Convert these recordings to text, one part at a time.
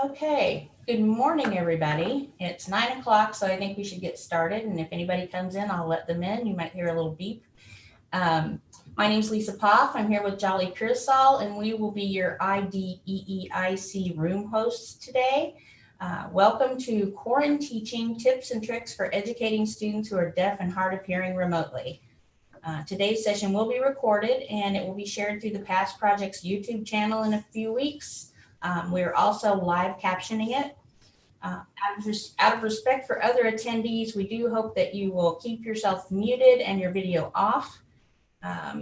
Okay, good morning, everybody. It's 9 o'clock, so I think we should get started. And if anybody comes in, I'll let them in. You might hear a little beep. My name's Lisa Poff. I'm here with Jolly Pearsall, and we will be your RID IIC room hosts today. Welcome to Quaranteaching, Tips and Tricks for Educating Students Who are Deaf and Hard of Hearing Remotely. Today's session will be recorded, and it will be shared through the Past Projects YouTube channel in a few weeks. We're also live captioning it. Out of respect for other attendees, we do hope that you will keep yourself muted and your video off.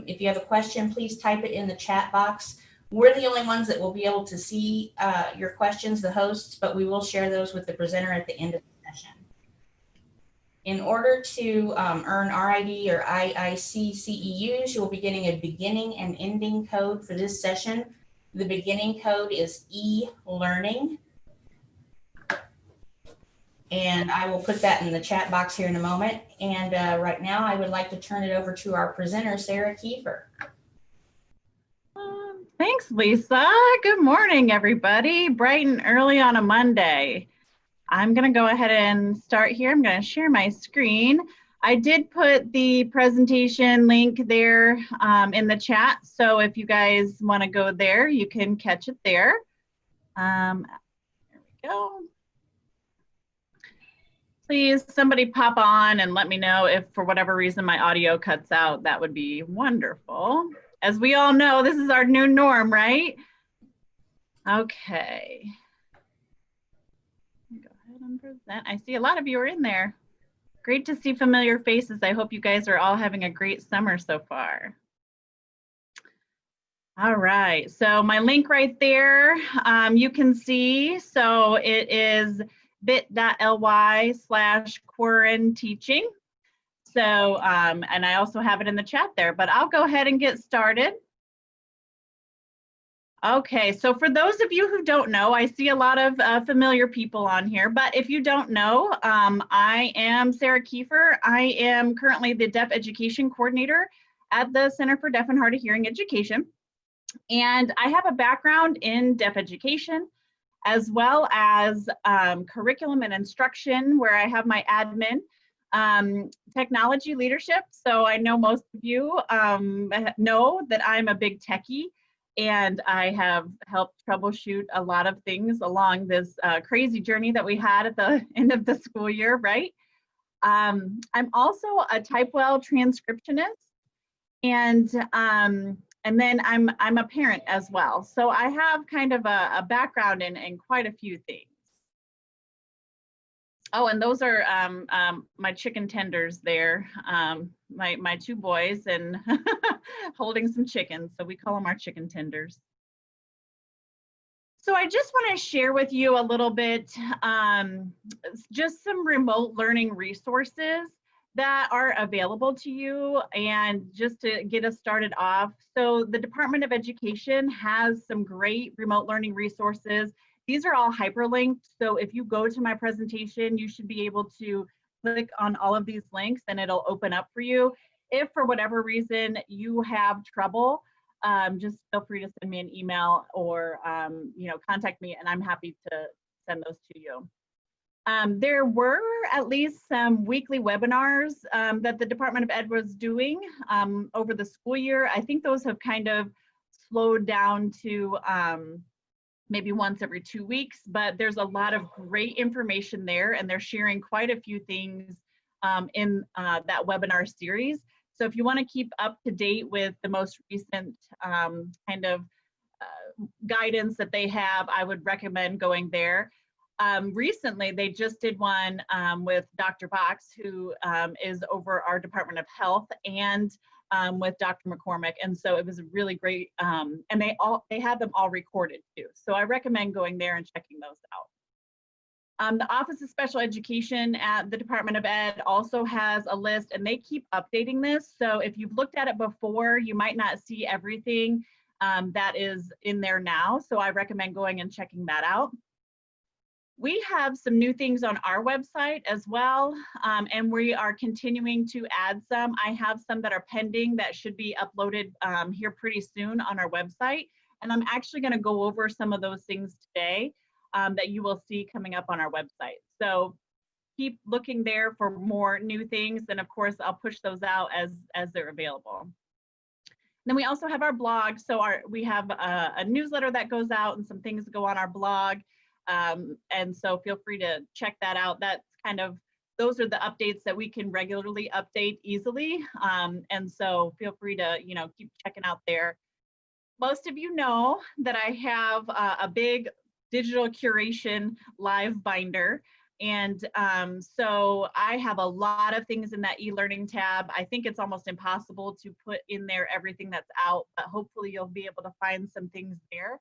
If you have a question, please type it in the chat box. We're the only ones that will be able to see your questions, the hosts, but we will share those with the presenter at the end of the session. In order to earn RID or IIC CEUs, you'll be getting a beginning and ending code for this session. The beginning code is e-learning. And I will put that in the chat box here in a moment. And right now I would like to turn it over to our presenter, Sarah Kiefer. Thanks, Lisa. Good morning, everybody. Bright and early on a Monday. I'm going to go ahead and start here. I'm going to share my screen. I did put the presentation link there in the chat. So if you guys want to go there, you can catch it there. There we go. Please, somebody pop on and let me know if for whatever reason my audio cuts out. That would be wonderful. As we all know, this is our new norm, right? Okay. Go ahead and present. I see a lot of you are in there. Great to see familiar faces. I hope you guys are all having a great summer so far. All right, so my link right there, you can see, so it is bit.ly/quaranteaching. So, and I also have it in the chat there, but I'll go ahead and get started. Okay, so for those of you who don't know, I see a lot of familiar people on here, but if you don't know, I am Sarah Kiefer. I am currently the Deaf Education Coordinator at the Center for Deaf and Hard of Hearing Education. And I have a background in deaf education, as well as curriculum and instruction, where I have my admin, technology leadership. So I know most of you know that I'm a big techie, and I have helped troubleshoot a lot of things along this crazy journey that we had at the end of the school year, right? I'm also a TypeWell transcriptionist, and then I'm a parent as well. So I have kind of a background in quite a few things. Oh, and those are my chicken tenders there, my two boys, and holding some chickens. So we call them our chicken tenders. So I just want to share with you a little bit, just some remote learning resources that are available to you, and just to get us started off. So the Department of Education has some great remote learning resources. These are all hyperlinked, so if you go to my presentation, you should be able to click on all of these links and it'll open up for you. If for whatever reason you have trouble, just feel free to send me an email or contact me, and I'm happy to send those to you. There were at least some weekly webinars that the Department of Ed was doing over the school year. I think those have kind of slowed down to maybe once every 2 weeks, but there's a lot of great information there, and they're sharing quite a few things in that webinar series. So if you want to keep up to date with the most recent kind of guidance that they have, I would recommend going there. Recently, they just did one with Dr. Box, who is over our Department of Health, and with Dr. McCormick, and so it was really great, and they had them all recorded too. So I recommend going there and checking those out. The Office of Special Education at the Department of Ed also has a list, and they keep updating this. So if you've looked at it before, you might not see everything that is in there now. So I recommend going and checking that out. We have some new things on our website as well, and we are continuing to add some. I have some that are pending that should be uploaded here pretty soon on our website, and I'm actually going to go over some of those things today. that you will see coming up on our website. So keep looking there for more new things. And of course, I'll push those out as they're available. Then we also have our blog. So we have a newsletter that goes out and some things go on our blog. And so feel free to check that out. That's kind of, those are the updates that we can regularly update easily. And so feel free to, keep checking out there. Most of you know that I have a big digital curation live binder. And so I have a lot of things in that e-learning tab. I think it's almost impossible to put in there everything that's out, but hopefully you'll be able to find some things there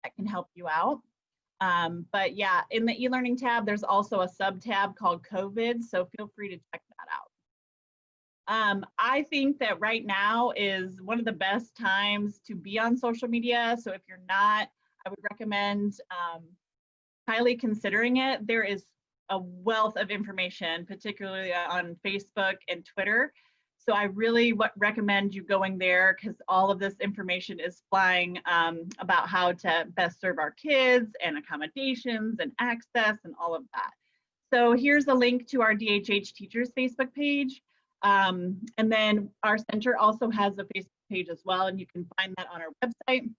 that can help you out. But yeah, in the e-learning tab, there's also a sub tab called COVID, so feel free to check that out. I think that right now is one of the best times to be on social media. So if you're not, I would recommend highly considering it. There is a wealth of information, particularly on Facebook and Twitter. So I really recommend you going there because all of this information is flying about how to best serve our kids and accommodations and access and all of that. So here's a link to our DHH teachers Facebook page. And then our center also has a Facebook page as well, and you can find that on our website.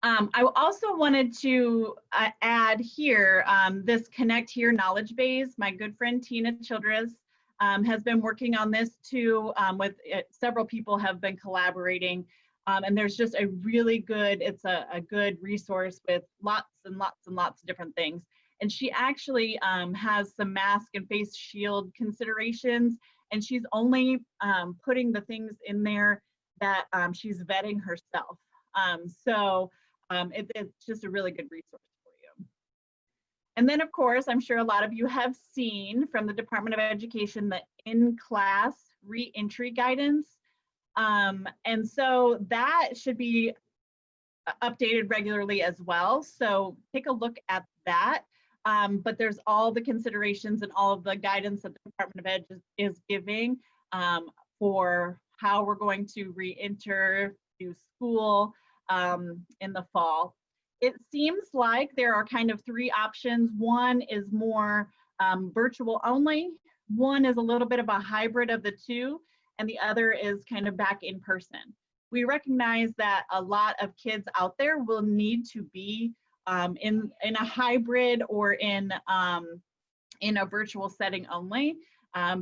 I also wanted to add here this Connect Here knowledge base. My good friend Tina Childress has been working on this too. With several people have been collaborating, and there's just a really good, it's a good resource with lots and lots and lots of different things. And she actually has some mask and face shield considerations, and she's only putting the things in there that she's vetting herself. It's just a really good resource for you. And then of course, I'm sure a lot of you have seen from the Department of Education the in-class re-entry guidance. And so that should be updated regularly as well. So take a look at that. But there's all the considerations and all of the guidance that the Department of Ed is giving for how we're going to re-enter to school in the fall. It seems like there are kind of three options. One is more virtual only. One is a little bit of a hybrid of the two, and the other is kind of back in person. We recognize that a lot of kids out there will need to be in a hybrid or in a virtual setting only,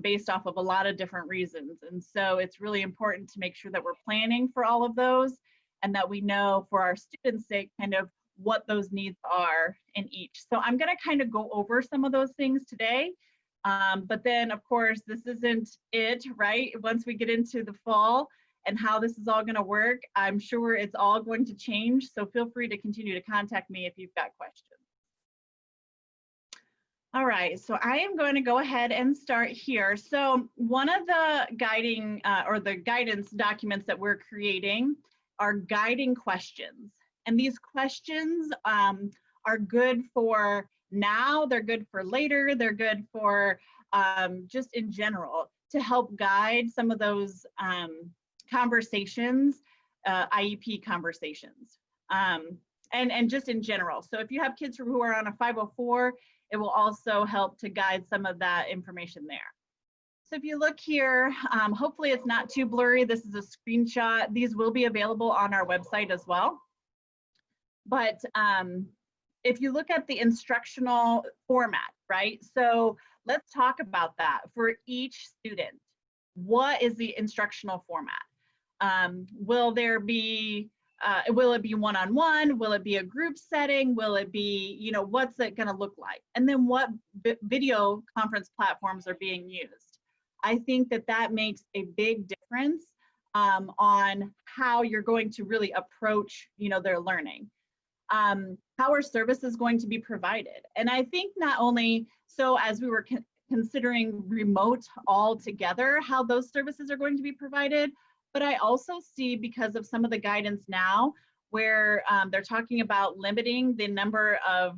based off of a lot of different reasons. And so it's really important to make sure that we're planning for all of those and that we know for our students' sake kind of what those needs are in each. So I'm going to kind of go over some of those things today. But then of course, this isn't it, right? Once we get into the fall and how this is all going to work, I'm sure it's all going to change. So feel free to continue to contact me if you've got questions. All right, so I am going to go ahead and start here. So one of the guiding or the guidance documents that we're creating are guiding questions. And these questions are good for now, they're good for later, they're good for just in general to help guide some of those conversations, IEP conversations, and just in general. So if you have kids who are on a 504, it will also help to guide some of that information there. So if you look here, hopefully it's not too blurry. This is a screenshot. These will be available on our website as well. But if you look at the instructional format, right? So let's talk about that for each student. What is the instructional format? Will it be one-on-one? Will it be a group setting? Will it be, what's it going to look like? And then what video conference platforms are being used? I think that makes a big difference on how you're going to really approach, their learning. How are services going to be provided? And I think not only so as we were considering remote altogether, how those services are going to be provided, but I also see because of some of the guidance now where they're talking about limiting the number of,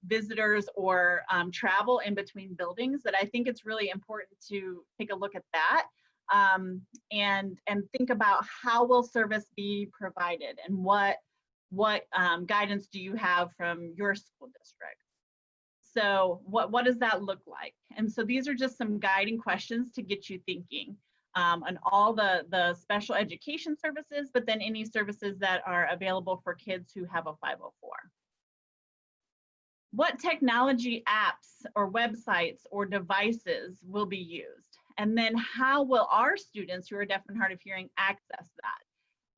visitors or travel in between buildings, that I think it's really important to take a look at that and think about how will service be provided and what what guidance do you have from your school district? So what does that look like? And so these are just some guiding questions to get you thinking on all the special education services, but then any services that are available for kids who have a 504. What technology apps or websites or devices will be used? And then how will our students who are deaf and hard of hearing access that?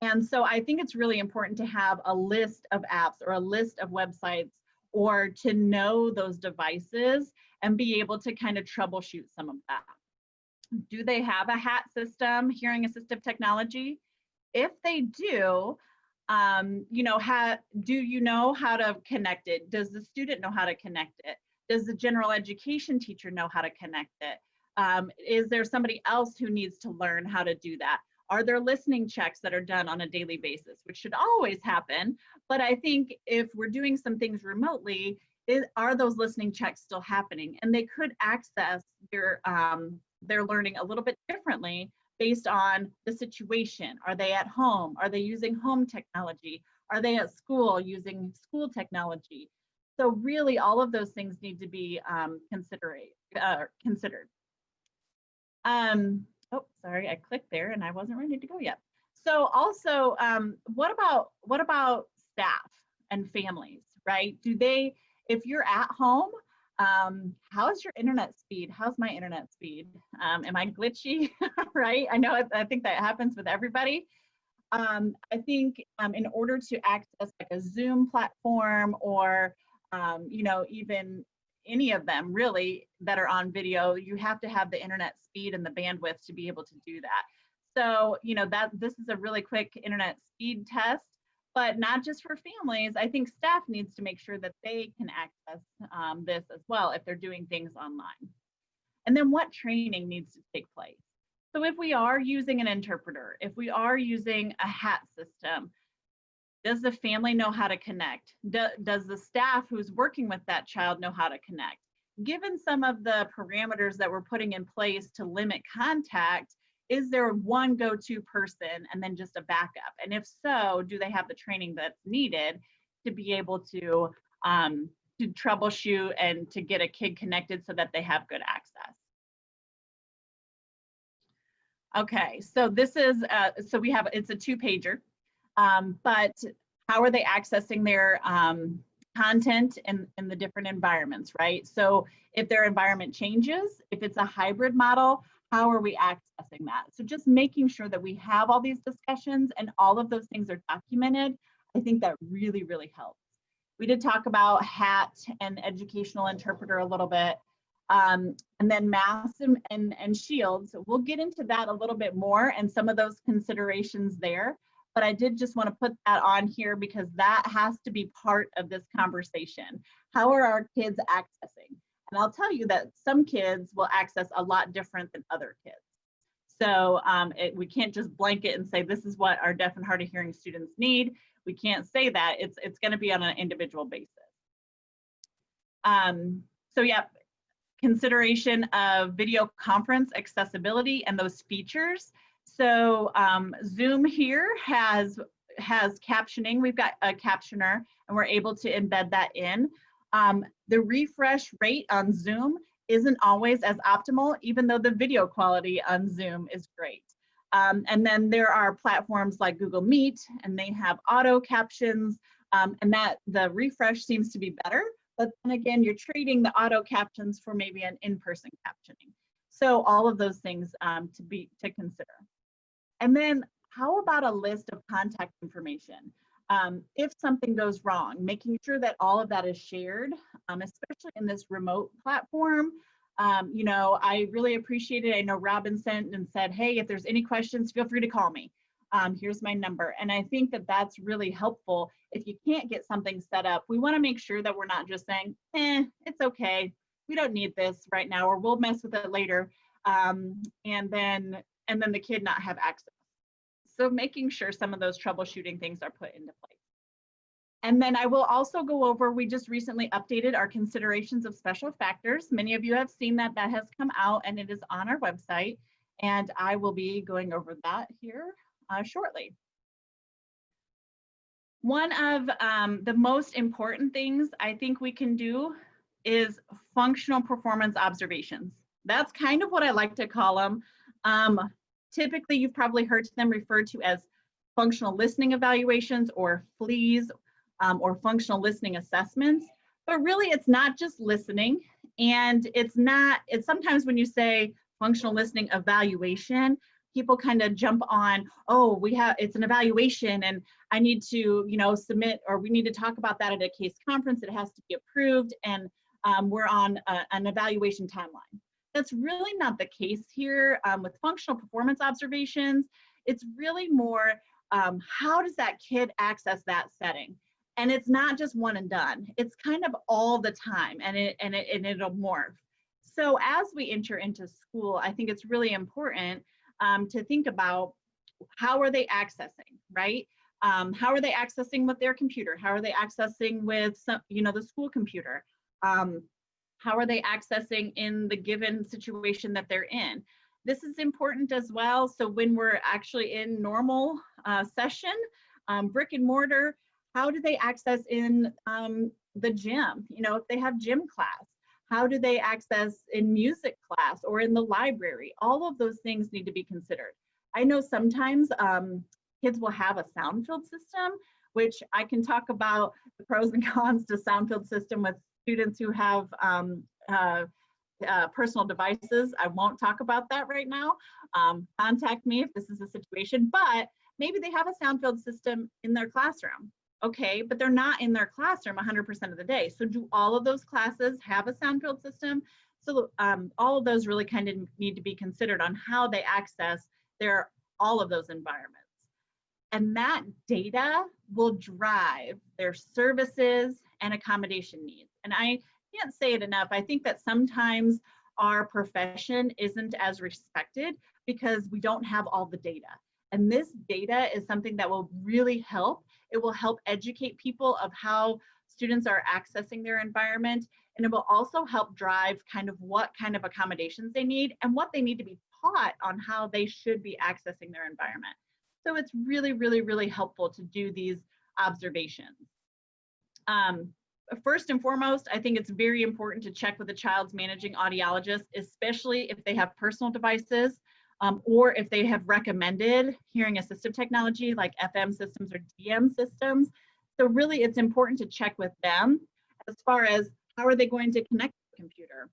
And so I think it's really important to have a list of apps or a list of websites, or to know those devices and be able to kind of troubleshoot some of that. Do they have a HAT system, hearing assistive technology? If they do, you know, do you know how to connect it? Does the student know how to connect it? Does the general education teacher know how to connect it? Is there somebody else who needs to learn how to do that? Are there listening checks that are done on a daily basis, which should always happen? But I think if we're doing some things remotely, are those listening checks still happening? And they could access their learning a little bit differently based on the situation. Are they at home? Are they using home technology? Are they at school using school technology? So really all of those things need to be considered. Oh, sorry, I clicked there and I wasn't ready to go yet. So also, what about staff and families, right? Do they, if you're at home, how's your internet speed? How's my internet speed? Am I glitchy, right? I think that happens with everybody. I think in order to access like a Zoom platform or, you know, even any of them really that are on video, you have to have the internet speed and the bandwidth to be able to do that. So, you know, this is a really quick internet speed test, but not just for families. I think staff needs to make sure that they can access this as well if they're doing things online. And then what training needs to take place? So if we are using an interpreter, if we are using a HAT system, does the family know how to connect? Does the staff who's working with that child know how to connect? Given some of the parameters that we're putting in place to limit contact, is there one go-to person and then just a backup? And if so, do they have the training that's needed to be able to troubleshoot and to get a kid connected so that they have good access? Okay, so this is, so we have, it's a 2-pager. But how are they accessing their content in the different environments, right? So if their environment changes, if it's a hybrid model, how are we accessing that? So just making sure that we have all these discussions and all of those things are documented, I think that really, really helps. We did talk about HAT and educational interpreter a little bit. And then masks and shields. We'll get into that a little bit more and some of those considerations there. But I did just want to put that on here because that has to be part of this conversation. How are our kids accessing? And I'll tell you that some kids will access a lot different than other kids. So we can't just blanket and say, this is what our deaf and hard of hearing students need. We can't say that. It's going to be on an individual basis. So yeah, consideration of video conference accessibility and those features. So Zoom here has captioning. We've got a captioner and we're able to embed that in. The refresh rate on Zoom isn't always as optimal, even though the video quality on Zoom is great. And then there are platforms like Google Meet and they have auto captions and that the refresh seems to be better. But then again, you're trading the auto captions for maybe an in-person captioning. So all of those things to consider. And then how about a list of contact information? If something goes wrong, making sure that all of that is shared, especially in this remote platform. You know, I really appreciate it. I know Robin sent and said, hey, if there's any questions, feel free to call me. Here's my number. And I think that that's really helpful. If you can't get something set up, we want to make sure that we're not just saying, it's okay. We don't need this right now, or we'll mess with it later. And then the kid not have access. So making sure some of those troubleshooting things are put into place. And then I will also go over, we just recently updated our considerations of special factors. Many of you have seen that has come out and it is on our website. And I will be going over that here shortly. One of the most important things I think we can do is functional performance observations. That's kind of what I like to call them. Typically, you've probably heard them referred to as functional listening evaluations or FLEs, or functional listening assessments. But really, it's not just listening. And it's sometimes when you say functional listening evaluation, people kind of jump on, oh, it's an evaluation and I need to, submit, or we need to talk about that at a case conference. It has to be approved, and we're on an evaluation timeline. That's really not the case here with functional performance observations. It's really more, how does that kid access that setting? And it's not just one and done. It's kind of all the time, and it'll morph. So as we enter into school, I think it's really important to think about, how are they accessing, right? How are they accessing with their computer? How are they accessing with the school computer? How are they accessing in the given situation that they're in? This is important as well. So when we're actually in normal session, brick and mortar, how do they access in the gym? If they have gym class, how do they access in music class or in the library? All of those things need to be considered. I know sometimes kids will have a sound-filled system, which I can talk about the pros and cons to sound-filled system with students who have personal devices. I won't talk about that right now. Contact me if this is a situation, but maybe they have a sound-filled system in their classroom. Okay, but they're not in their classroom 100% of the day. So do all of those classes have a sound-filled system? So all of those really kind of need to be considered on how they access all of those environments. And that data will drive their services and accommodation needs. And I can't say it enough. I think that sometimes our profession isn't as respected because we don't have all the data. And this data is something that will really help. It will help educate people of how students are accessing their environment. And it will also help drive kind of what kind of accommodations they need and what they need to be taught on how they should be accessing their environment. So it's really, really, really helpful to do these observations. First and foremost, I think it's very important to check with the child's managing audiologist, especially if they have personal devices, or if they have recommended hearing assistive technology like FM systems or DM systems. So really it's important to check with them as far as how are they going to connect to the computer.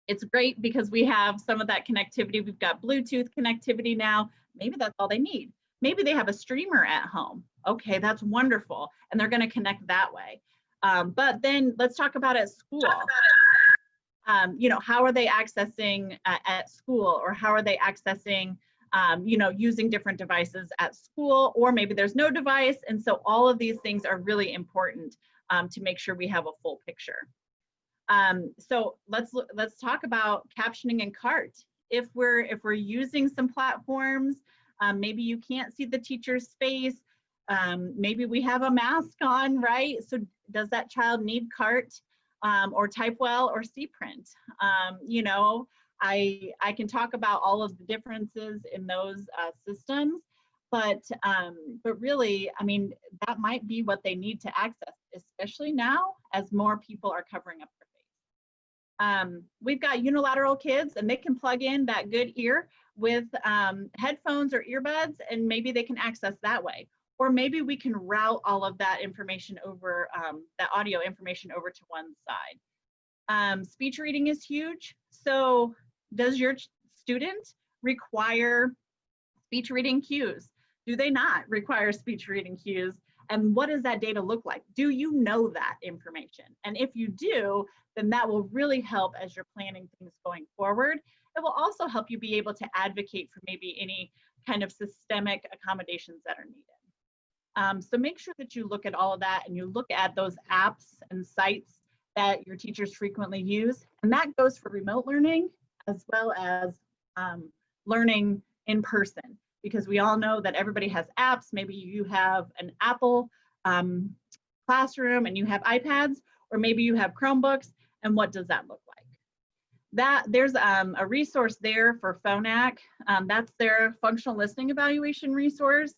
It's great because we have some of that connectivity. We've got Bluetooth connectivity now. Maybe that's all they need. Maybe they have a streamer at home. Okay, that's wonderful. And they're going to connect that way. But then let's talk about at school. How are they accessing at school, or how are they accessing, using different devices at school, or maybe there's no device. And so all of these things are really important to make sure we have a full picture. So let's talk about captioning and CART. If we're using some platforms, maybe you can't see the teacher's face. Maybe we have a mask on, right? So does that child need CART? Or Typewell or CPrint. I can talk about all of the differences in those systems, but really, I mean, that might be what they need to access, especially now as more people are covering up their face. We've got unilateral kids, and they can plug in that good ear with headphones or earbuds, and maybe they can access that way. Or maybe we can route all of that information over, that audio information over to one side. Speech reading is huge. So does your student require speech reading cues? Do they not require speech reading cues? And what does that data look like? Do you know that information? And if you do, then that will really help as you're planning things going forward. It will also help you be able to advocate for maybe any kind of systemic accommodations that are needed. So make sure that you look at all of that and you look at those apps and sites that your teachers frequently use. And that goes for remote learning as well as learning in person, because we all know that everybody has apps. Maybe you have an Apple classroom and you have iPads, or maybe you have Chromebooks. And what does that look like? There's a resource there for PHONAC. That's their functional listening evaluation resource.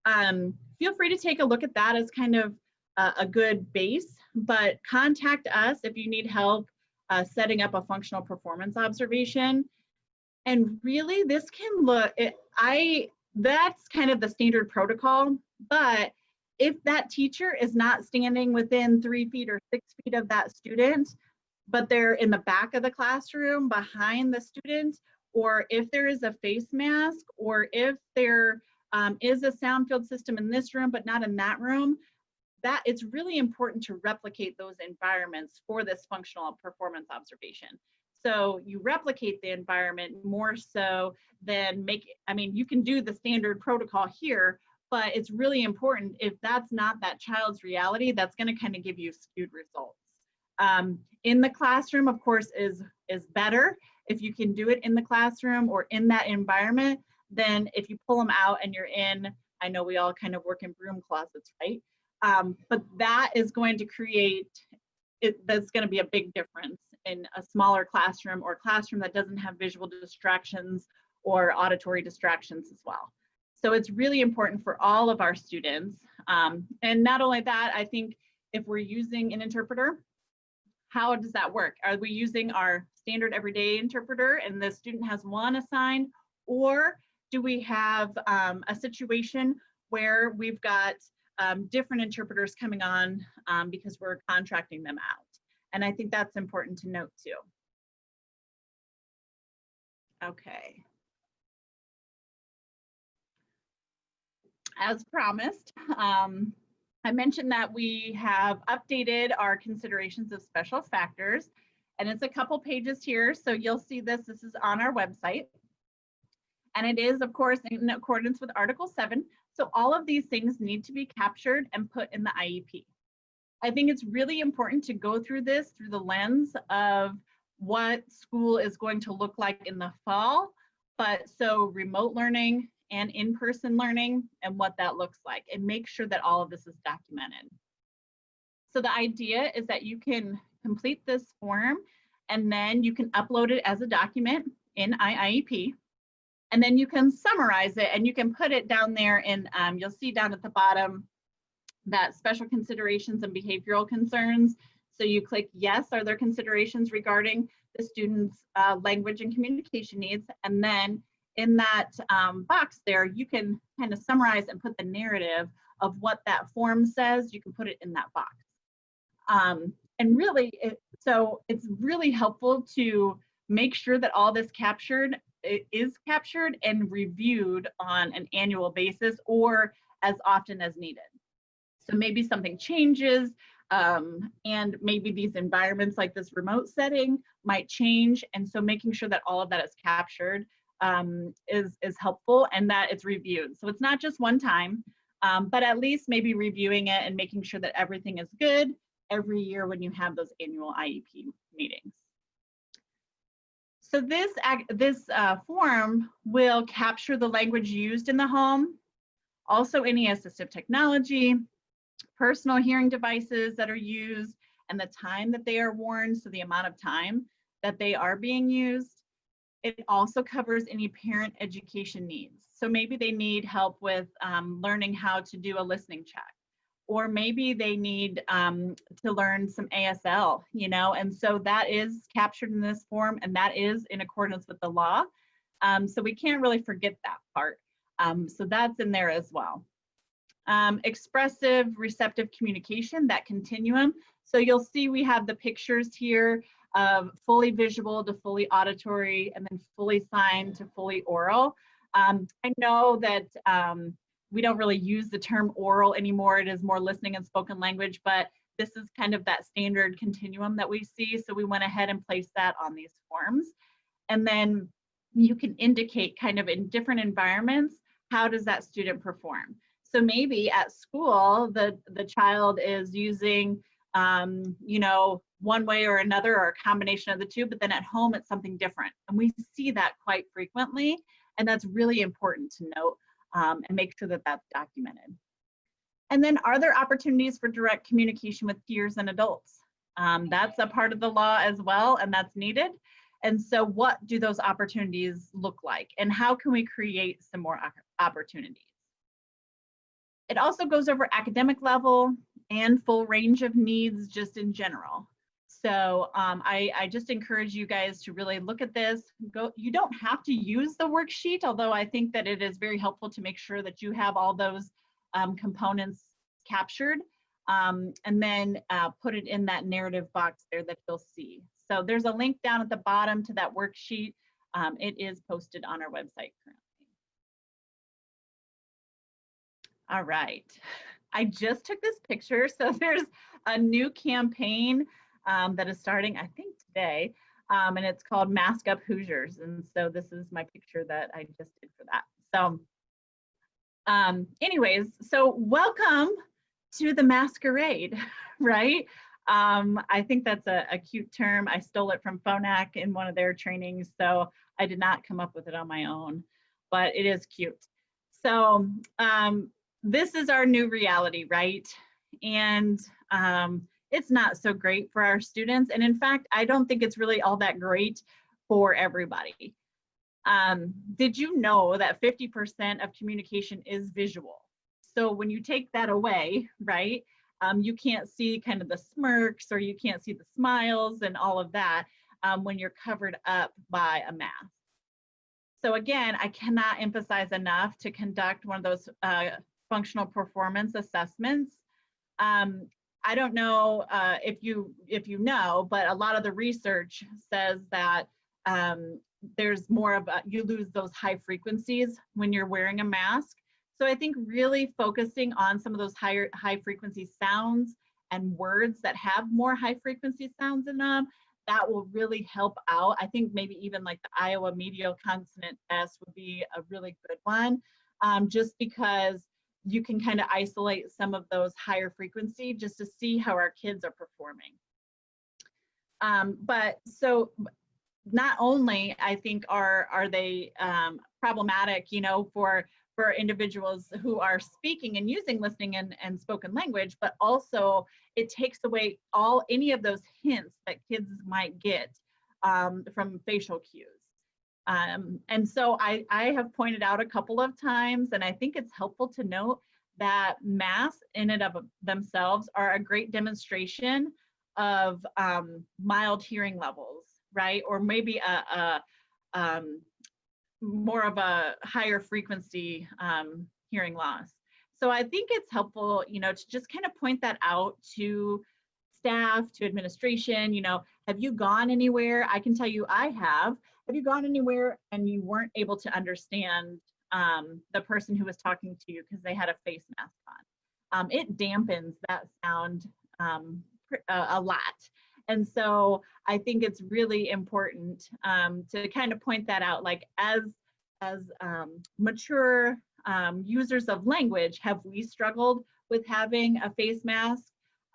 Feel free to take a look at that as kind of a good base, but contact us if you need help setting up a functional performance observation. And really, this can look, that's kind of the standard protocol, but if that teacher is not standing within 3 feet or 6 feet of that student, but they're in the back of the classroom behind the student, or if there is a face mask, or if there is a sound field system in this room but not in that room, that it's really important to replicate those environments for this functional performance observation. So you replicate the environment more so than you can do the standard protocol here, but it's really important if that's not that child's reality, that's going to kind of give you skewed results. In the classroom, of course, is better. If you can do it in the classroom or in that environment, then if you pull them out and you're in, I know we all kind of work in broom closets, right? But that is going to create, that's going to be a big difference in a smaller classroom or classroom that doesn't have visual distractions or auditory distractions as well. So it's really important for all of our students. And not only that, I think if we're using an interpreter, how does that work? Are we using our standard everyday interpreter and the student has one assigned, or do we have a situation where we've got different interpreters coming on because we're contracting them out? And I think that's important to note too. Okay. As promised, I mentioned that we have updated our considerations of special factors, and it's a couple pages here. So you'll see this is on our website. And it is, of course, in accordance with Article 7. So all of these things need to be captured and put in the IEP. I think it's really important to go through this through the lens of what school is going to look like in the fall, but so remote learning and in-person learning and what that looks like, and make sure that all of this is documented. So the idea is that you can complete this form and then you can upload it as a document in IEP. And then you can summarize it and you can put it down there in, you'll see down at the bottom that special considerations and behavioral concerns. So you click yes, are there considerations regarding the student's language and communication needs? And then in that box there, you can kind of summarize and put the narrative of what that form says. You can put it in that box. And really, so it's really helpful to make sure that all this is captured and reviewed on an annual basis or as often as needed. So maybe something changes and maybe these environments like this remote setting might change. And so making sure that all of that is captured is helpful and that it's reviewed. So it's not just one time, but at least maybe reviewing it and making sure that everything is good every year when you have those annual IEP meetings. So this form will capture the language used in the home, also any assistive technology, personal hearing devices that are used, and the time that they are worn, so the amount of time that they are being used. It also covers any parent education needs. So maybe they need help with learning how to do a listening check, or maybe they need to learn some ASL, and so that is captured in this form and that is in accordance with the law. So we can't really forget that part. So that's in there as well. Expressive, receptive communication, that continuum. So you'll see we have the pictures here of fully visual to fully auditory and then fully signed to fully oral. I know that we don't really use the term oral anymore. It is more listening and spoken language, but this is kind of that standard continuum that we see. So we went ahead and placed that on these forms. And then you can indicate kind of in different environments, how does that student perform? So maybe at school, the child is using, one way or another or a combination of the two, but then at home it's something different. And we see that quite frequently. And that's really important to note and make sure that that's documented. And then are there opportunities for direct communication with peers and adults? That's a part of the law as well, and that's needed. And so what do those opportunities look like? And how can we create some more opportunities? It also goes over academic level and full range of needs just in general. So I just encourage you guys to really look at this. You don't have to use the worksheet, although I think that it is very helpful to make sure that you have all those components captured, and then put it in that narrative box there that you'll see. So there's a link down at the bottom to that worksheet. It is posted on our website currently. All right, I just took this picture. So there's a new campaign that is starting, I think today, and it's called Mask Up Hoosiers. And so this is my picture that I just did for that. So anyways, so welcome to the masquerade, right? I think that's a cute term. I stole it from Phonak in one of their trainings, so I did not come up with it on my own, but it is cute. So this is our new reality, right? And it's not so great for our students. And in fact, I don't think it's really all that great for everybody. Did you know that 50% of communication is visual? So when you take that away, right, you can't see kind of the smirks, or you can't see the smiles and all of that when you're covered up by a mask. So again, I cannot emphasize enough to conduct one of those functional performance assessments. I don't know if you know, but a lot of the research says that there's more of you lose those high frequencies when you're wearing a mask. So I think really focusing on some of those high frequency sounds and words that have more high frequency sounds in them, that will really help out. I think maybe even like the Iowa medial consonant test would be a really good one, just because you can kind of isolate some of those higher frequency just to see how our kids are performing. But so not only I think are they problematic, you know, for individuals who are speaking and using listening and spoken language, but also it takes away any of those hints that kids might get from facial cues. And so I have pointed out a couple of times, and I think it's helpful to note that masks in and of themselves are a great demonstration of mild hearing levels, right? Or maybe more of a higher frequency hearing loss. So I think it's helpful, you know, to just kind of point that out to staff, to administration. You know, have you gone anywhere? I can tell you I have. Have you gone anywhere and you weren't able to understand the person who was talking to you because they had a face mask on? It dampens that sound a lot. And so I think it's really important to kind of point that out, like as mature users of language, have we struggled with having a face mask?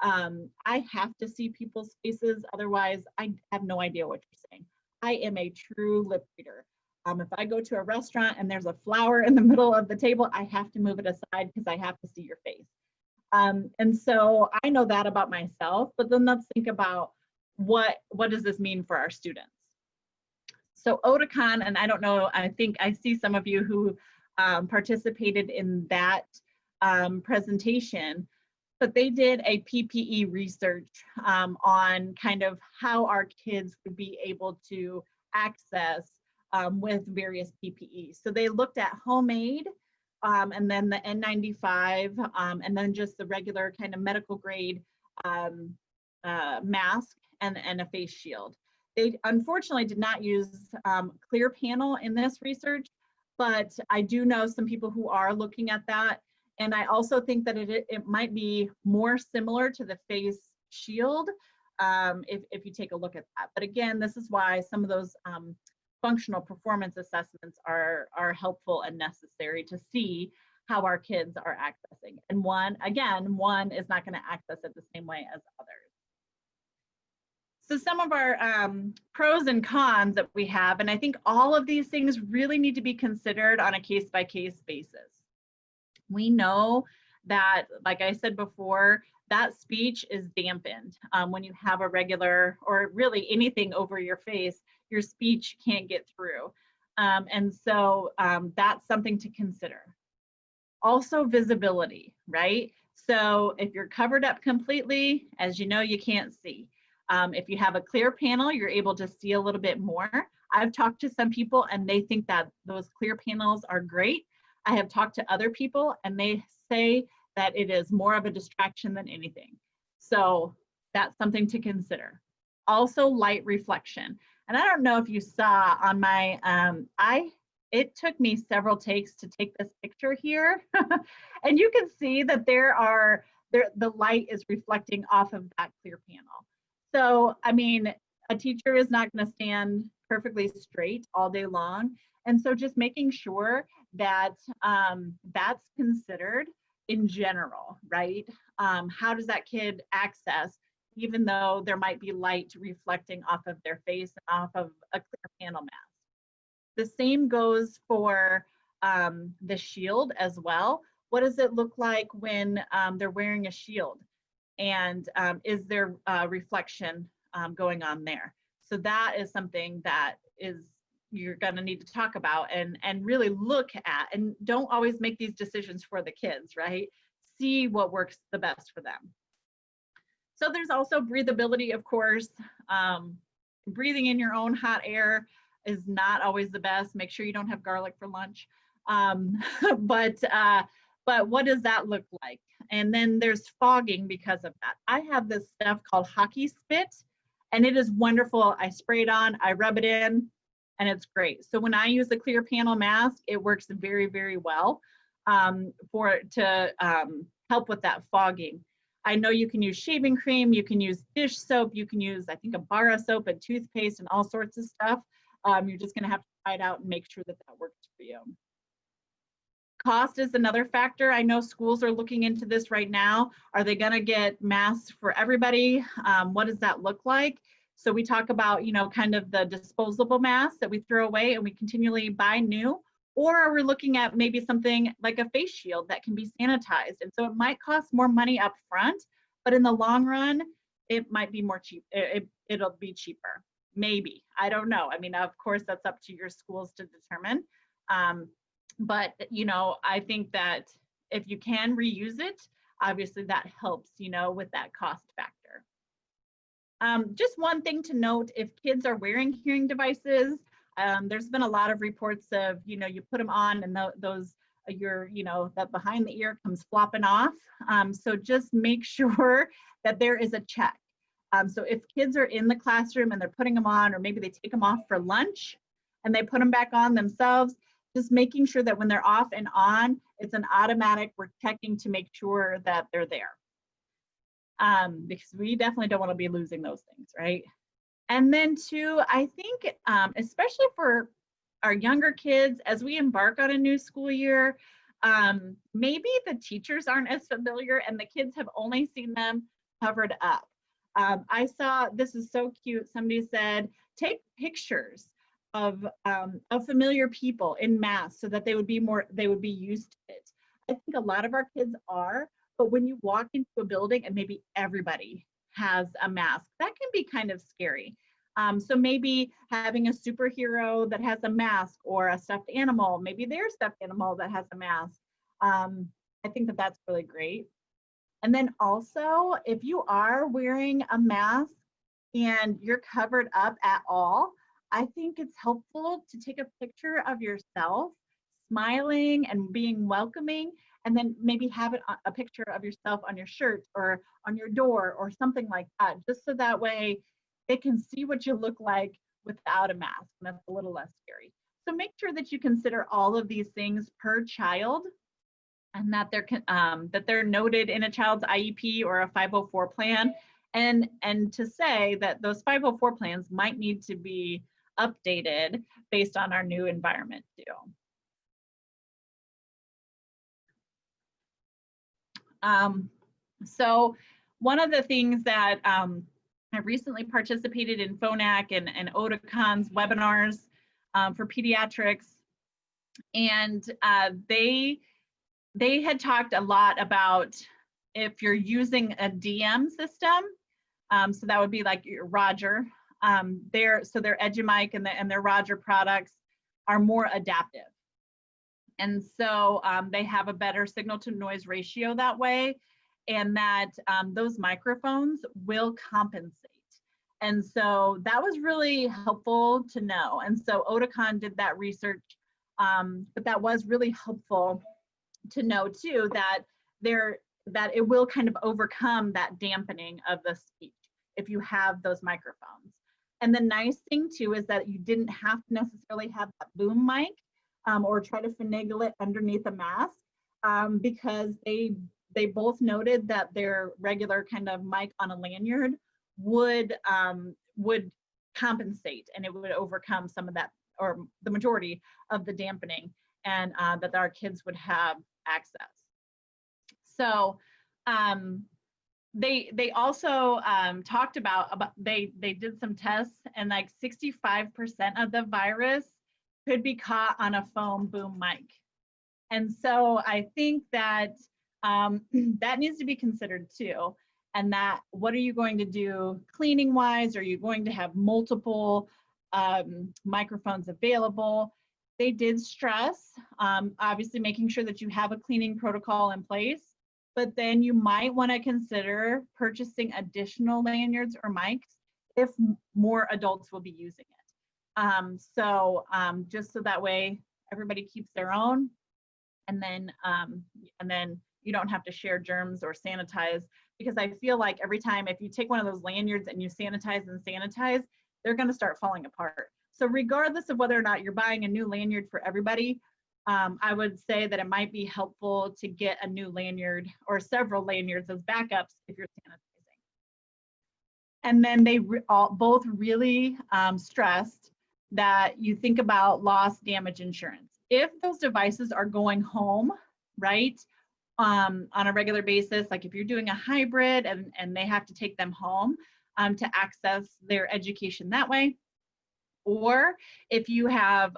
I have to see people's faces, otherwise I have no idea what you're saying. I am a true lip reader. If I go to a restaurant and there's a flower in the middle of the table, I have to move it aside because I have to see your face. And so I know that about myself, but then let's think about what does this mean for our students? So Oticon, and I don't know, I think I see some of you who participated in that presentation, but they did a PPE research on kind of how our kids would be able to access with various PPE. So they looked at homemade, and then the N95, and then just the regular kind of medical grade mask and a face shield. They unfortunately did not use clear panel in this research, but I do know some people who are looking at that. And I also think that it might be more similar to the face shield if you take a look at that. But again, this is why some of those functional performance assessments are helpful and necessary to see how our kids are accessing. And one is not going to access it the same way as others. So some of our pros and cons that we have, and I think all of these things really need to be considered on a case-by-case basis. We know that, like I said before, that speech is dampened when you have a regular, or really anything over your face, your speech can't get through. And so that's something to consider. Also visibility, right? So if you're covered up completely, as you know, you can't see. If you have a clear panel, you're able to see a little bit more. I've talked to some people and they think that those clear panels are great. I have talked to other people and they say that it is more of a distraction than anything. So that's something to consider. Also light reflection. And I don't know if you saw on my, it took me several takes to take this picture here. And you can see that the light is reflecting off of that clear panel. So, I mean, a teacher is not going to stand perfectly straight all day long. And so just making sure that that's considered in general, right? How does that kid access, even though there might be light reflecting off of their face and off of a clear panel mask? The same goes for the shield as well. What does it look like when they're wearing a shield? And is there reflection going on there? So that is something that you're going to need to talk about and really look at, and don't always make these decisions for the kids, right? See what works the best for them. So there's also breathability, of course. Breathing in your own hot air is not always the best. Make sure you don't have garlic for lunch. But what does that look like? And then there's fogging because of that. I have this stuff called hockey spit, and it is wonderful. I spray it on, I rub it in, and it's great. So when I use the clear panel mask, it works very, very well to help with that fogging. I know you can use shaving cream, you can use dish soap, you can use, I think, a bar of soap and toothpaste and all sorts of stuff. You're just gonna have to try it out and make sure that that works for you. Cost is another factor. I know schools are looking into this right now. Are they gonna get masks for everybody? What does that look like? So we talk about, you know, kind of the disposable masks that we throw away and we continually buy new, or are we looking at maybe something like a face shield that can be sanitized? And so it might cost more money up front, but in the long run, it might be more cheap. It'll be cheaper, maybe. I don't know. I mean, of course, that's up to your schools to determine. But, you know, I think that if you can reuse it, obviously that helps, you know, with that cost factor. Just one thing to note, if kids are wearing hearing devices, there's been a lot of reports of, you know, you put them on and that behind the ear comes flopping off. So just make sure that there is a check. So if kids are in the classroom and they're putting them on, or maybe they take them off for lunch and they put them back on themselves, just making sure that when they're off and on, it's an automatic, we're checking to make sure that they're there. Because we definitely don't want to be losing those things, right? And then too, I think, especially for our younger kids, as we embark on a new school year, maybe the teachers aren't as familiar and the kids have only seen them covered up. I saw, this is so cute, somebody said, take pictures of familiar people in masks so that they would be used to it. I think a lot of our kids are, but when you walk into a building and maybe everybody has a mask, that can be kind of scary. So maybe having a superhero that has a mask, or a stuffed animal, maybe their stuffed animal that has a mask. I think that that's really great. And then also, if you are wearing a mask and you're covered up at all, I think it's helpful to take a picture of yourself smiling and being welcoming, and then maybe have a picture of yourself on your shirt or on your door or something like that, just so that way they can see what you look like without a mask, and that's a little less scary. So make sure that you consider all of these things per child, and that they're noted in a child's IEP or a 504 plan, and to say that those 504 plans might need to be updated based on our new environment too. So one of the things that I recently participated in PHONAC and OTACON's webinars for pediatrics, and they had talked a lot about if you're using a DM system, so that would be like your Roger, their Edumike and their Roger products are more adaptive. And so they have a better signal to noise ratio that way, and that those microphones will compensate. And so that was really helpful to know. And so Oticon did that research, but that was really helpful to know too, that it will kind of overcome that dampening of the speech if you have those microphones. And the nice thing too is that you didn't have to necessarily have that boom mic or try to finagle it underneath a mask, because they both noted that their regular kind of mic on a lanyard would compensate, and it would overcome some of that, or the majority of the dampening, and that our kids would have access. So they also talked about they did some tests, and like 65% of the virus could be caught on a foam boom mic. And so I think that that needs to be considered too. And that, what are you going to do cleaning wise? Are you going to have multiple microphones available? They did stress, obviously making sure that you have a cleaning protocol in place, but then you might want to consider purchasing additional lanyards or mics if more adults will be using it. Just so that way everybody keeps their own, and then you don't have to share germs or sanitize, because I feel like every time if you take one of those lanyards and you sanitize and sanitize, they're going to start falling apart. So regardless of whether or not you're buying a new lanyard for everybody, I would say that it might be helpful to get a new lanyard or several lanyards as backups if you're sanitizing. And then they both really stressed that you think about loss damage insurance. If those devices are going home, right, on a regular basis, like if you're doing a hybrid and they have to take them home to access their education that way, or if you have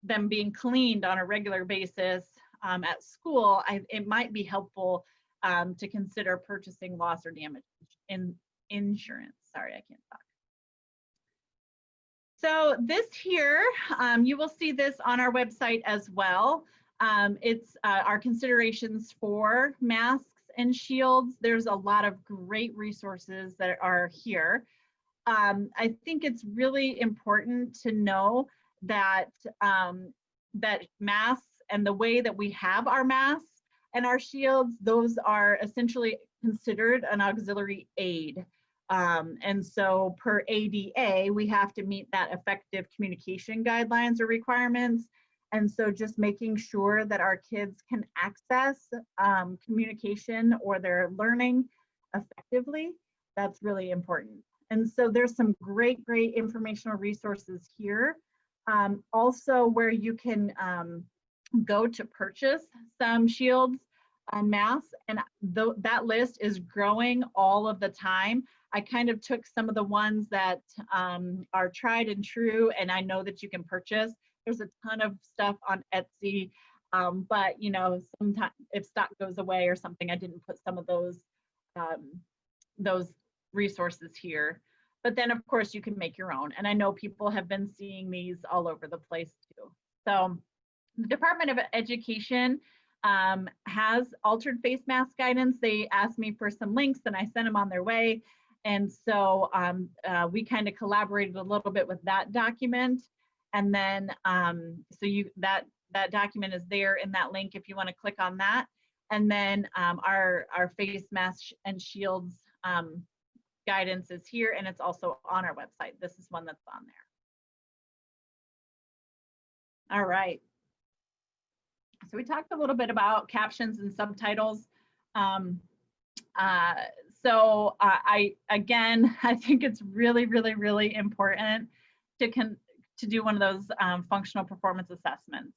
them being cleaned on a regular basis at school, it might be helpful to consider purchasing loss or damage in insurance. Sorry, I can't talk. So this here, you will see this on our website as well. It's our considerations for masks and shields. There's a lot of great resources that are here. I think it's really important to know that that masks and the way that we have our masks and our shields, those are essentially considered an auxiliary aid. And so per ADA, we have to meet that effective communication guidelines or requirements. And so just making sure that our kids can access communication or their learning effectively, that's really important. And so there's some great informational resources here. Also where you can go to purchase some shields and masks, and that list is growing all of the time. I kind of took some of the ones that are tried and true, and I know that you can purchase. There's a ton of stuff on Etsy, but you know, sometimes if stock goes away or something, I didn't put some of those resources here. But then of course you can make your own, and I know people have been seeing these all over the place too. So the Department of Education has altered face mask guidance. They asked me for some links and I sent them on their way. And so we kind of collaborated a little bit with that document. And then that document is there in that link if you want to click on that. And then our face mask and shields guidance is here, and it's also on our website. This is one that's on there. All right. So we talked a little bit about captions and subtitles. Again, I think it's really important to do one of those functional performance assessments.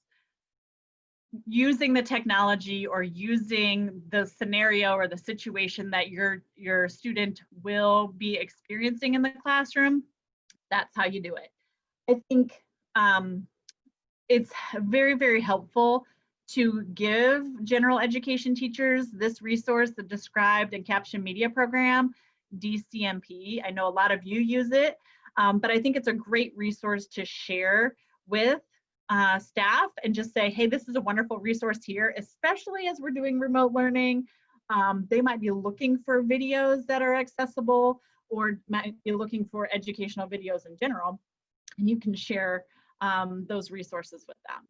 Using the technology or using the scenario or the situation that your student will be experiencing in the classroom, that's how you do it. I think it's very helpful to give general education teachers this resource, the Described and Captioned Media Program, DCMP. I know a lot of you use it, but I think it's a great resource to share with staff and just say, hey, this is a wonderful resource here, especially as we're doing remote learning. They might be looking for videos that are accessible or might be looking for educational videos in general, and you can share those resources with them.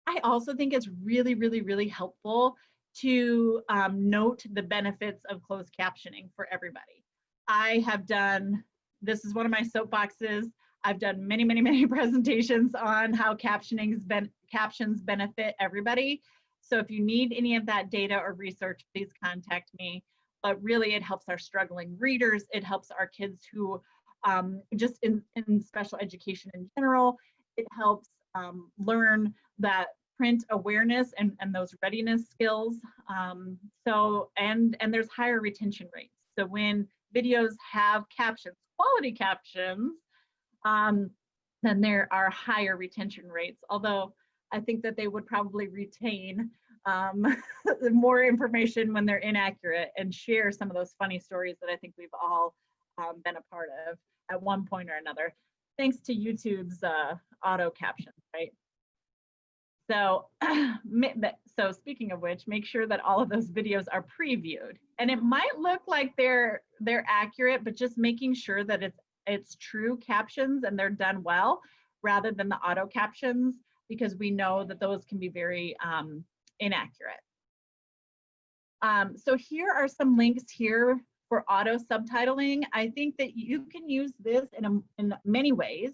I also think it's really, really, really helpful to note the benefits of closed captioning for everybody. I have done, this is one of my soapboxes, I've done many, many, many presentations on how captions benefit everybody. So if you need any of that data or research, please contact me. But really, it helps our struggling readers. It helps our kids who just in special education in general. It helps learn that print awareness and those readiness skills. And there's higher retention rates. So when videos have captions, quality captions, then there are higher retention rates. Although I think that they would probably retain more information when they're inaccurate and share some of those funny stories that I think we've all been a part of at one point or another, thanks to YouTube's auto captions, right? So, so speaking of which, make sure that all of those videos are previewed. And it might look like they're accurate, but just making sure that it's true captions and they're done well, rather than the auto captions, because we know that those can be very inaccurate. So here are some links here for auto subtitling. I think that you can use this in many ways.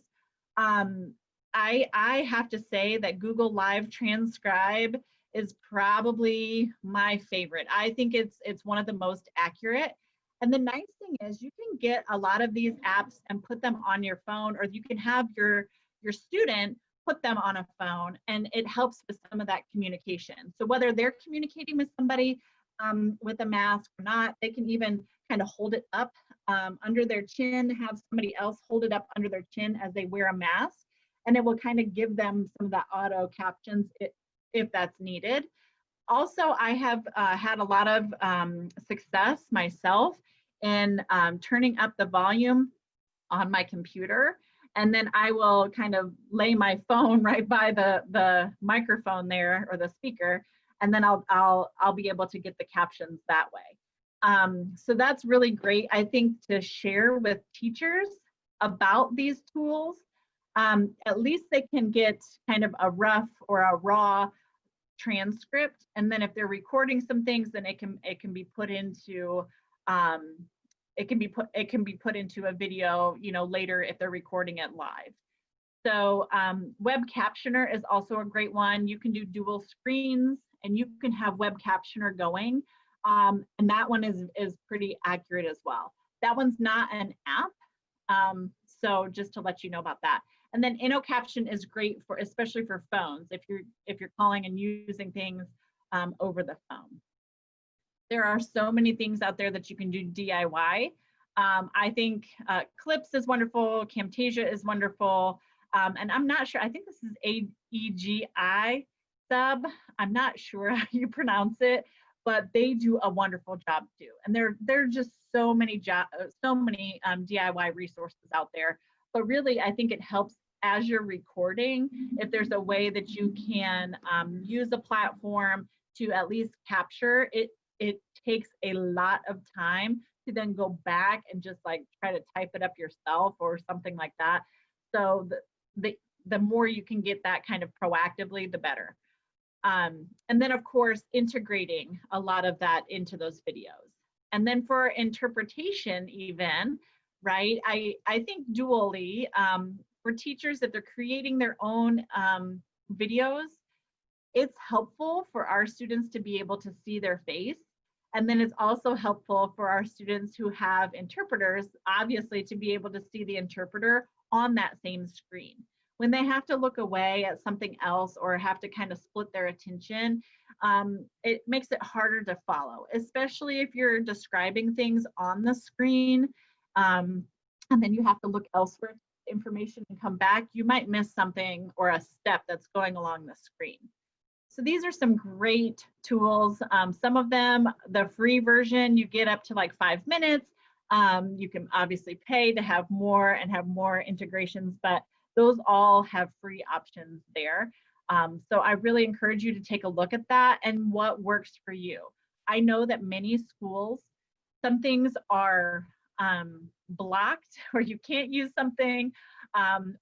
I have to say that Google Live Transcribe is probably my favorite. I think it's one of the most accurate. And the nice thing is you can get a lot of these apps and put them on your phone, or you can have your student put them on a phone, and it helps with some of that communication. So whether they're communicating with somebody with a mask or not, they can even kind of hold it up under their chin, have somebody else hold it up under their chin as they wear a mask, and it will kind of give them some of that auto captions if that's needed. Also, I have had a lot of success myself in turning up the volume on my computer, and then I will kind of lay my phone right by the microphone there, or the speaker, and then I'll be able to get the captions that way. So that's really great, I think, to share with teachers about these tools. At least they can get kind of a rough or a raw transcript, and then if they're recording some things, then it can be put into it can be put into a video, you know, later if they're recording it live. So web captioner is also a great one. You can do dual screens, and you can have web captioner going, and that one is pretty accurate as well. That one's not an app, so just to let you know about that. And then InnoCaption is great for, especially for phones, if you're calling and using things over the phone. There are so many things out there that you can do DIY. I think Clips is wonderful, Camtasia is wonderful, and I'm not sure, I think this is AEGI sub. I'm not sure how you pronounce it, but they do a wonderful job too. And there are just so many DIY resources out there. But really, I think it helps as you're recording, if there's a way that you can use a platform to at least capture it. It takes a lot of time to then go back and just like try to type it up yourself or something like that. So the more you can get that kind of proactively, the better. And then of course, integrating a lot of that into those videos. And then for interpretation even, right? I think dually, for teachers, if they're creating their own videos, it's helpful for our students to be able to see their face. And then it's also helpful for our students who have interpreters, obviously, to be able to see the interpreter on that same screen. When they have to look away at something else or have to kind of split their attention, it makes it harder to follow, especially if you're describing things on the screen, and then you have to look elsewhere for information and come back. You might miss something or a step that's going along the screen. So these are some great tools. Some of them, the free version, you get up to like 5 minutes. You can obviously pay to have more and have more integrations, but those all have free options there. So I really encourage you to take a look at that and what works for you. I know that many schools, some things are blocked or you can't use something,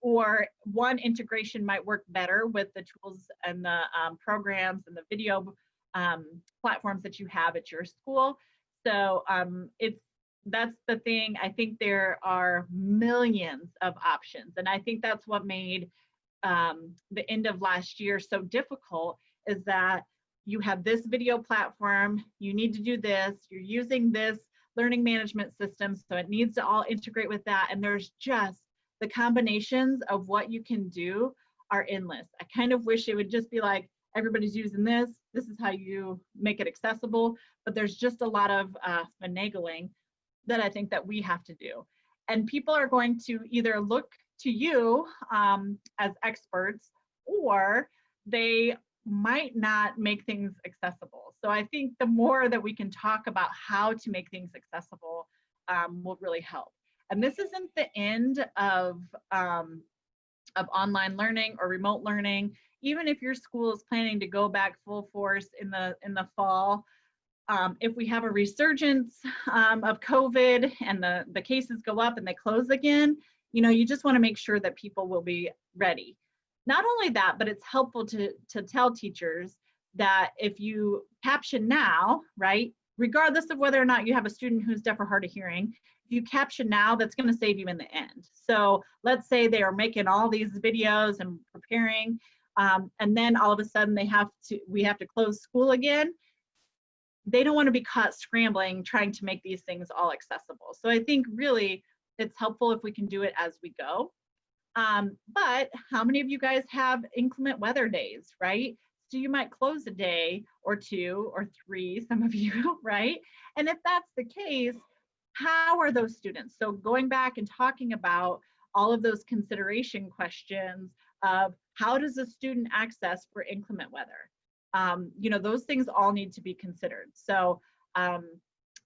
or one integration might work better with the tools and the programs and the video platforms that you have at your school. So that's the thing. I think there are millions of options, and I think that's what made the end of last year so difficult, is that you have this video platform, you need to do this, you're using this learning management system, so it needs to all integrate with that, and there's just the combinations of what you can do are endless. I kind of wish it would just be like, everybody's using this, this is how you make it accessible, but there's just a lot of finagling that I think that we have to do. And people are going to either look to you as experts, or they might not make things accessible. So I think the more that we can talk about how to make things accessible will really help. And this isn't the end of online learning or remote learning. Even if your school is planning to go back full force in the fall, if we have a resurgence of COVID and the cases go up and they close again, you just want to make sure that people will be ready. Not only that, but it's helpful to tell teachers that if you caption now, right, regardless of whether or not you have a student who's deaf or hard of hearing, if you caption now, that's going to save you in the end. So let's say they are making all these videos and preparing, and then all of a sudden we have to close school again. They don't want to be caught scrambling trying to make these things all accessible. So I think really it's helpful if we can do it as we go. But how many of you guys have inclement weather days, right? So you might close a day or two or three, some of you, right? And if that's the case, how are those students? So going back and talking about all of those consideration questions of how does a student access for inclement weather? Those things all need to be considered. So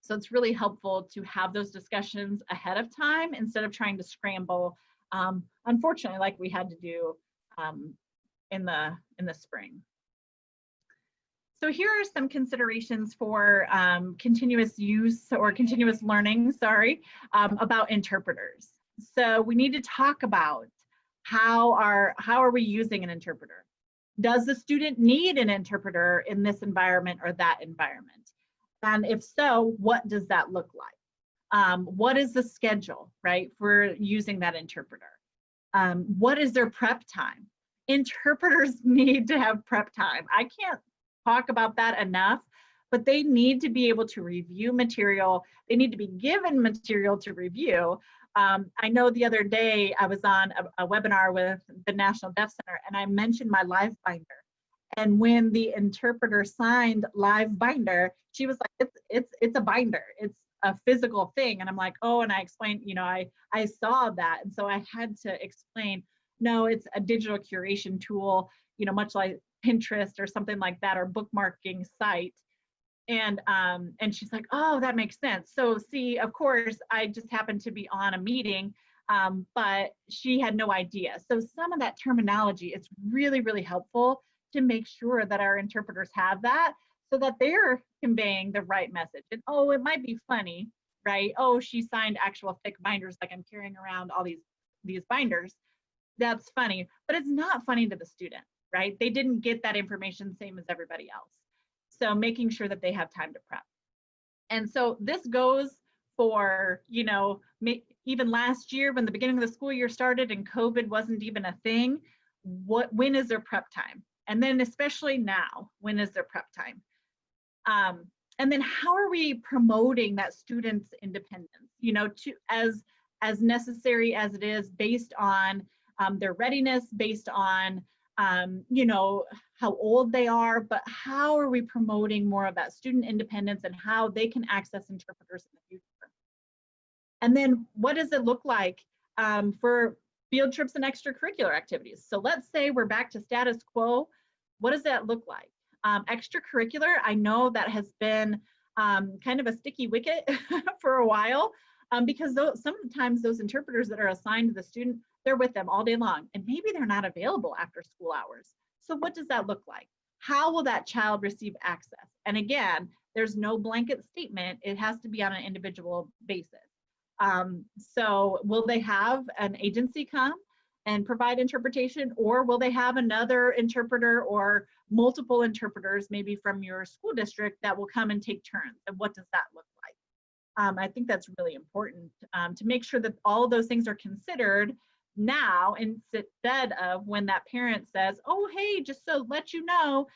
it's really helpful to have those discussions ahead of time instead of trying to scramble, unfortunately, like we had to do in the spring. So here are some considerations for continuous use or continuous learning, about interpreters. So we need to talk about how are we using an interpreter? Does the student need an interpreter in this environment or that environment? And if so, what does that look like? What is the schedule, right, for using that interpreter? What is their prep time? Interpreters need to have prep time. I can't talk about that enough, but they need to be able to review material. They need to be given material to review. I know the other day I was on a webinar with the National Deaf Center, and I mentioned my live binder. And when the interpreter signed live binder, she was like, it's a binder. It's a physical thing. And I'm like, oh, and I explained, I saw that. And so I had to explain, no, it's a digital curation tool, much like Pinterest or something like that, or bookmarking site. And she's like, oh, that makes sense. So see, of course, I just happened to be on a meeting, but she had no idea. So some of that terminology, it's really, really helpful to make sure that our interpreters have that so that they're conveying the right message. And oh, it might be funny, right? Oh, she signed actual thick binders, like I'm carrying around all these binders. That's funny, but it's not funny to the student, right? They didn't get that information same as everybody else. So making sure that they have time to prep. And so this goes for, even last year when the beginning of the school year started and COVID wasn't even a thing, when is their prep time? And then especially now, when is their prep time? And then how are we promoting that student's independence, as necessary as it is, based on their readiness, based on how old they are, but how are we promoting more of that student independence and how they can access interpreters in the future? And then what does it look like for field trips and extracurricular activities? So let's say we're back to status quo. What does that look like? Extracurricular, I know that has been kind of a sticky wicket for a while because sometimes those interpreters that are assigned to the student, they're with them all day long, and maybe they're not available after school hours. So what does that look like? How will that child receive access? And again, there's no blanket statement. It has to be on an individual basis. So will they have an agency come and provide interpretation, or will they have another interpreter or multiple interpreters, maybe from your school district, that will come and take turns? And what does that look like? I think that's really important to make sure that all of those things are considered now, instead of when that parent says, oh, hey, just so let you know,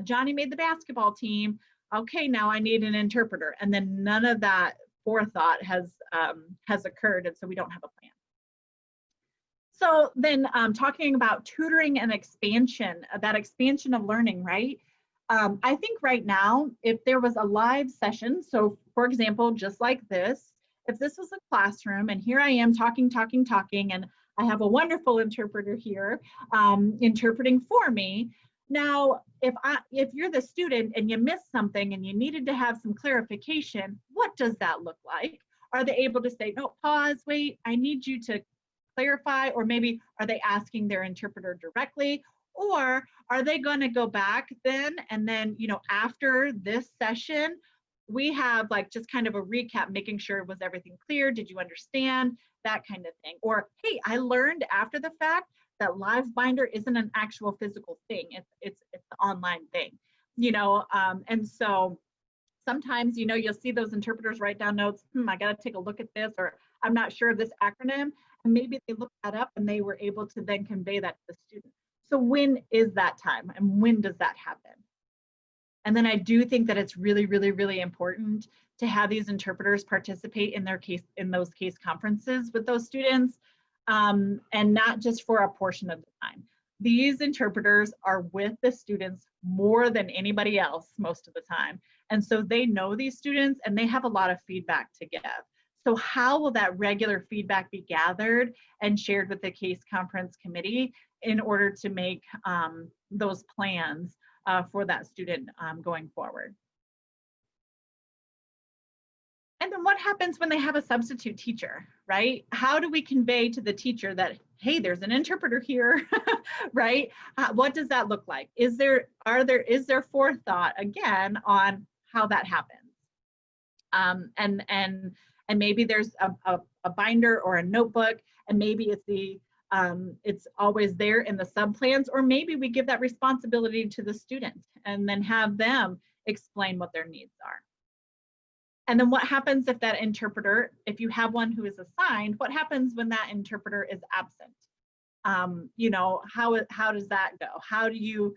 Johnny made the basketball team. Okay, now I need an interpreter. And then none of that forethought has occurred, and so we don't have a plan. So then talking about tutoring and expansion, that expansion of learning, right? I think right now, if there was a live session, so for example, just like this, if this was a classroom and here I am talking, and I have a wonderful interpreter here interpreting for me. Now, if you're the student and you missed something and you needed to have some clarification, what does that look like? Are they able to say, no, pause, wait, I need you to clarify? Or maybe are they asking their interpreter directly? Or are they going to go back then, and then, you know, after this session, we have like just kind of a recap, making sure, was everything clear? Did you understand? That kind of thing. Or, hey, I learned after the fact that Live Binder isn't an actual physical thing. It's an online thing, you know, and so sometimes, you know, you'll see those interpreters write down notes, I got to take a look at this, or I'm not sure of this acronym, and maybe they looked that up and they were able to then convey that to the student. So when is that time, and when does that happen? And then I do think that it's really, really, really important to have these interpreters participate in those case conferences with those students, and not just for a portion of the time. These interpreters are with the students more than anybody else most of the time. And so they know these students and they have a lot of feedback to give. So how will that regular feedback be gathered and shared with the case conference committee in order to make those plans for that student going forward? And then what happens when they have a substitute teacher, right? How do we convey to the teacher that, hey, there's an interpreter here, right? What does that look like? Is there forethought again on how that happens? And maybe there's a binder or a notebook, and maybe it's always there in the subplans, or maybe we give that responsibility to the student and then have them explain what their needs are. And then what happens if that interpreter, if you have one who is assigned, what happens when that interpreter is absent? You know, how does that go? How do you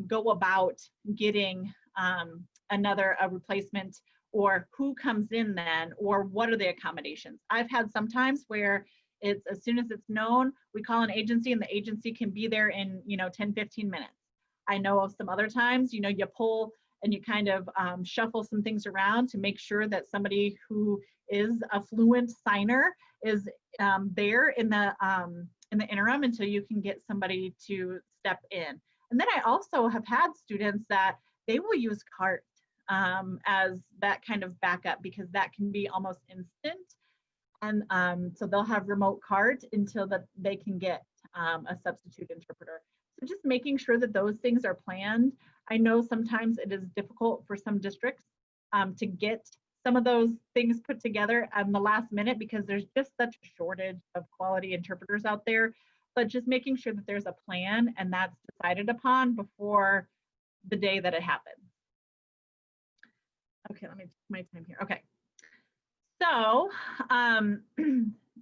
go about getting a replacement, or who comes in then, or what are the accommodations? I've had sometimes where it's, as soon as it's known, we call an agency and the agency can be there in, 10, 15 minutes. I know of some other times, you pull and you kind of shuffle some things around to make sure that somebody who is a fluent signer is there in the interim until you can get somebody to step in. And then I also have had students that they will use CART as that kind of backup, because that can be almost instant. And so they'll have remote CART until that they can get a substitute interpreter. So just making sure that those things are planned. I know sometimes it is difficult for some districts to get some of those things put together at the last minute, because there's just such a shortage of quality interpreters out there. But just making sure that there's a plan and that's decided upon before the day that it happens. Okay, let me take my time here. Okay. So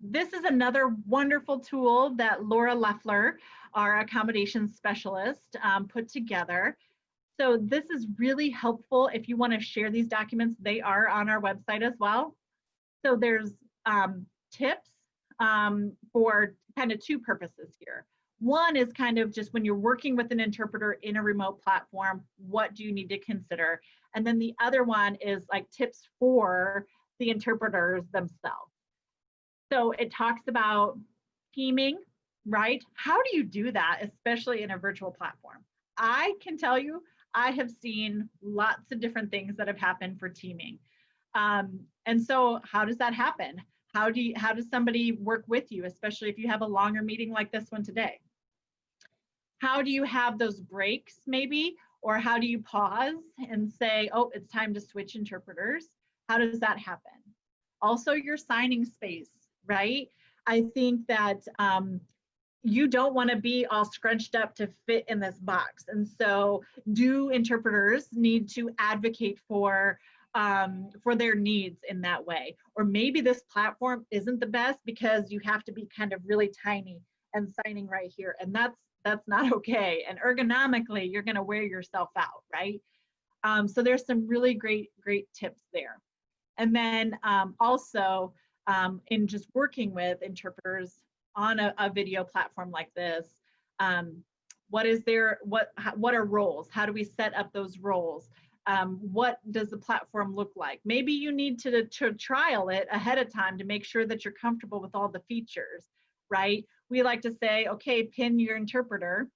this is another wonderful tool that Laura Leffler, our accommodations specialist, put together. So this is really helpful if you want to share these documents. They are on our website as well. So there's tips for kind of two purposes here. One is kind of just when you're working with an interpreter in a remote platform, what do you need to consider? And then the other one is like tips for the interpreters themselves. So it talks about teaming, right? How do you do that, especially in a virtual platform? I can tell you, I have seen lots of different things that have happened for teaming. And so how does that happen? How does somebody work with you, especially if you have a longer meeting like this one today? How do you have those breaks maybe? Or how do you pause and say, oh, it's time to switch interpreters? How does that happen? Also, your signing space, right? I think that you don't want to be all scrunched up to fit in this box. And so do interpreters need to advocate for their needs in that way? Or maybe this platform isn't the best because you have to be kind of really tiny and signing right here. And that's not okay. And ergonomically, you're going to wear yourself out, right? So there's some really great tips there. And then also in just working with interpreters on a video platform like this, what are roles? How do we set up those roles? What does the platform look like? Maybe you need to trial it ahead of time to make sure that you're comfortable with all the features, right? We like to say, okay, pin your interpreter.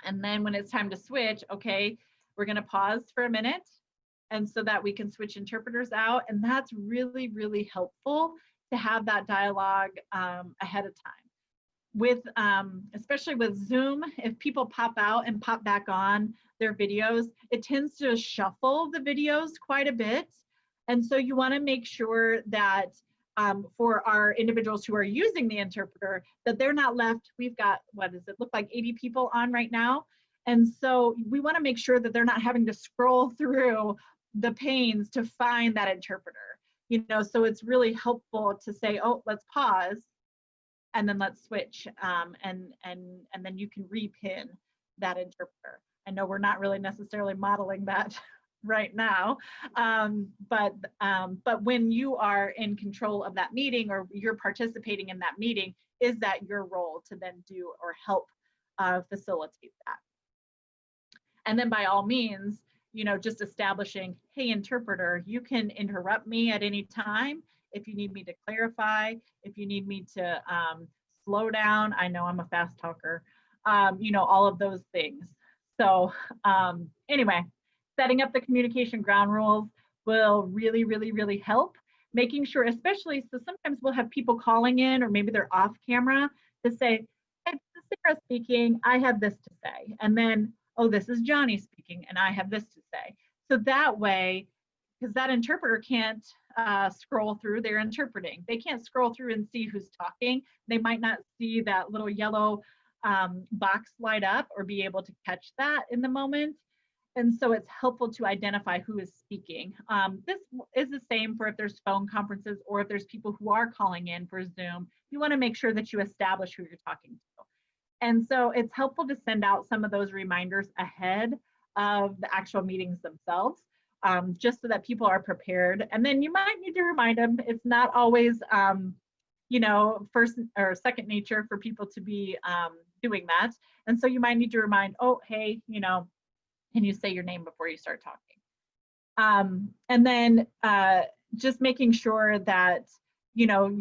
And then when it's time to switch, okay, we're going to pause for a minute, and so that we can switch interpreters out. And that's really, really helpful to have that dialogue ahead of time. With especially with Zoom, if people pop out and pop back on their videos, it tends to shuffle the videos quite a bit. And so you want to make sure that for our individuals who are using the interpreter, that they're not left. We've got, what does it look like, 80 people on right now. And so we want to make sure that they're not having to scroll through the panes to find that interpreter. You know, so it's really helpful to say, oh, let's pause, and then let's switch, and then you can repin that interpreter. I know we're not really necessarily modeling that right now, but when you are in control of that meeting, or you're participating in that meeting, is that your role to then do or help facilitate that? And then by all means, you know, just establishing, hey, interpreter, you can interrupt me at any time if you need me to clarify, if you need me to slow down. I know I'm a fast talker, you know, all of those things. So anyway, setting up the communication ground rules will really, really, really help. Making sure, especially, so sometimes we'll have people calling in, or maybe they're off camera, to say, hey, this is Sarah speaking, I have this to say. And then, oh, this is Johnny speaking, and I have this to say. So that way, because that interpreter can't scroll through, they're interpreting. They can't scroll through and see who's talking. They might not see that little yellow box light up or be able to catch that in the moment. And so it's helpful to identify who is speaking. This is the same for if there's phone conferences or if there's people who are calling in for Zoom. You want to make sure that you establish who you're talking to. And so it's helpful to send out some of those reminders ahead of the actual meetings themselves, just so that people are prepared. And then you might need to remind them. It's not always, you know, first or second nature for people to be doing that. And so you might need to remind, oh, hey, you know, can you say your name before you start talking? And then just making sure that, you know,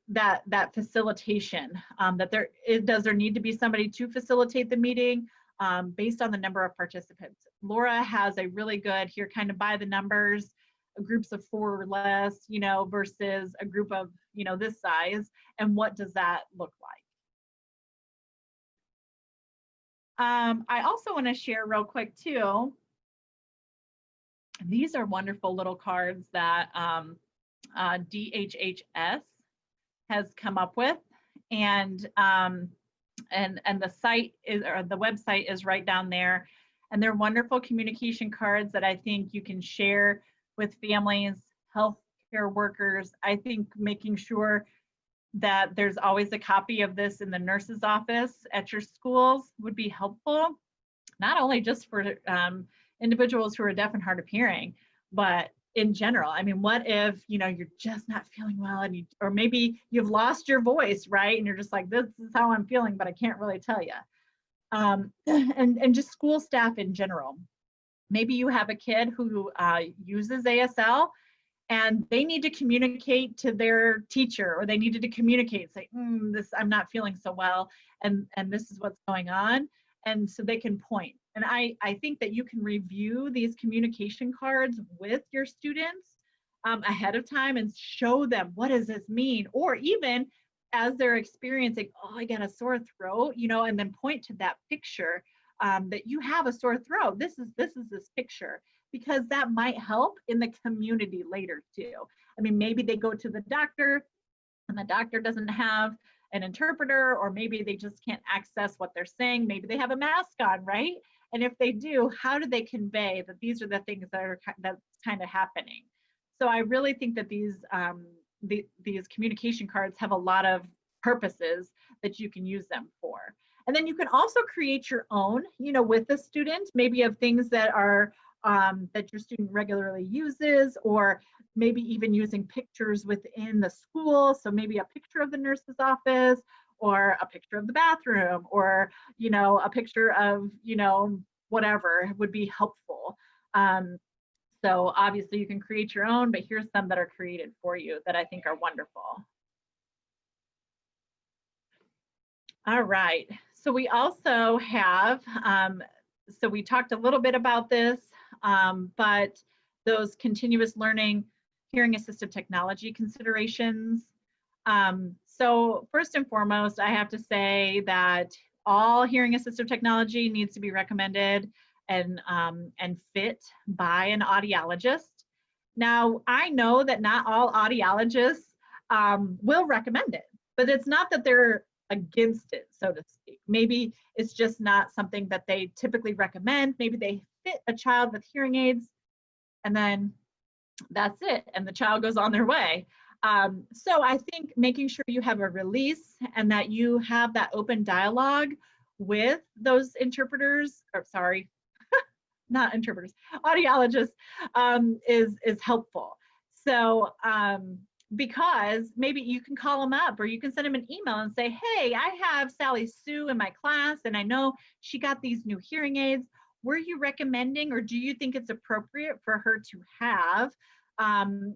that facilitation, that does there need to be somebody to facilitate the meeting based on the number of participants. Laura has a really good here, kind of by the numbers, groups of 4 or less, you know, versus a group of, you know, this size, and what does that look like? I also want to share real quick too, these are wonderful little cards that DHHS has come up with, and the site is, or the website is right down there, and they're wonderful communication cards that I think you can share with families, healthcare workers. I think making sure that there's always a copy of this in the nurse's office at your schools would be helpful, not only just for individuals who are deaf and hard of hearing, but in general. I mean, what if, you know, you're just not feeling well, and or maybe you've lost your voice, right? And you're just like, this is how I'm feeling, but I can't really tell you. And just school staff in general. Maybe you have a kid who uses ASL, and they need to communicate to their teacher, or they needed to communicate, say, I'm not feeling so well, and this is what's going on. And so they can point. And I think that you can review these communication cards with your students ahead of time and show them, what does this mean? Or even as they're experiencing, oh, I got a sore throat, you know, and then point to that picture that you have a sore throat. This is this picture, because that might help in the community later too. I mean, maybe they go to the doctor and the doctor doesn't have an interpreter, or maybe they just can't access what they're saying. Maybe they have a mask on, right? And if they do, how do they convey that these are the things that's kind of happening? So I really think that these communication cards have a lot of purposes that you can use them for. And then you can also create your own, you know, with the student, maybe of things that are that your student regularly uses, or maybe even using pictures within the school. So maybe a picture of the nurse's office, or a picture of the bathroom, or, you know, a picture of, you know, whatever would be helpful. So obviously you can create your own, but here's some that are created for you that I think are wonderful. All right, so we also have, so we talked a little bit about this, but those continuous learning, hearing assistive technology considerations. So first and foremost, I have to say that all hearing assistive technology needs to be recommended and fit by an audiologist. Now, I know that not all audiologists will recommend it, but it's not that they're against it, so to speak. Maybe it's just not something that they typically recommend. Maybe they fit a child with hearing aids, and then that's it, and the child goes on their way. So I think making sure you have a release and that you have that open dialogue with those interpreters, or sorry, not interpreters, audiologists, is helpful. So because maybe you can call them up, or you can send them an email and say, hey, I have Sally Sue in my class, and I know she got these new hearing aids. Were you recommending, or do you think it's appropriate for her to have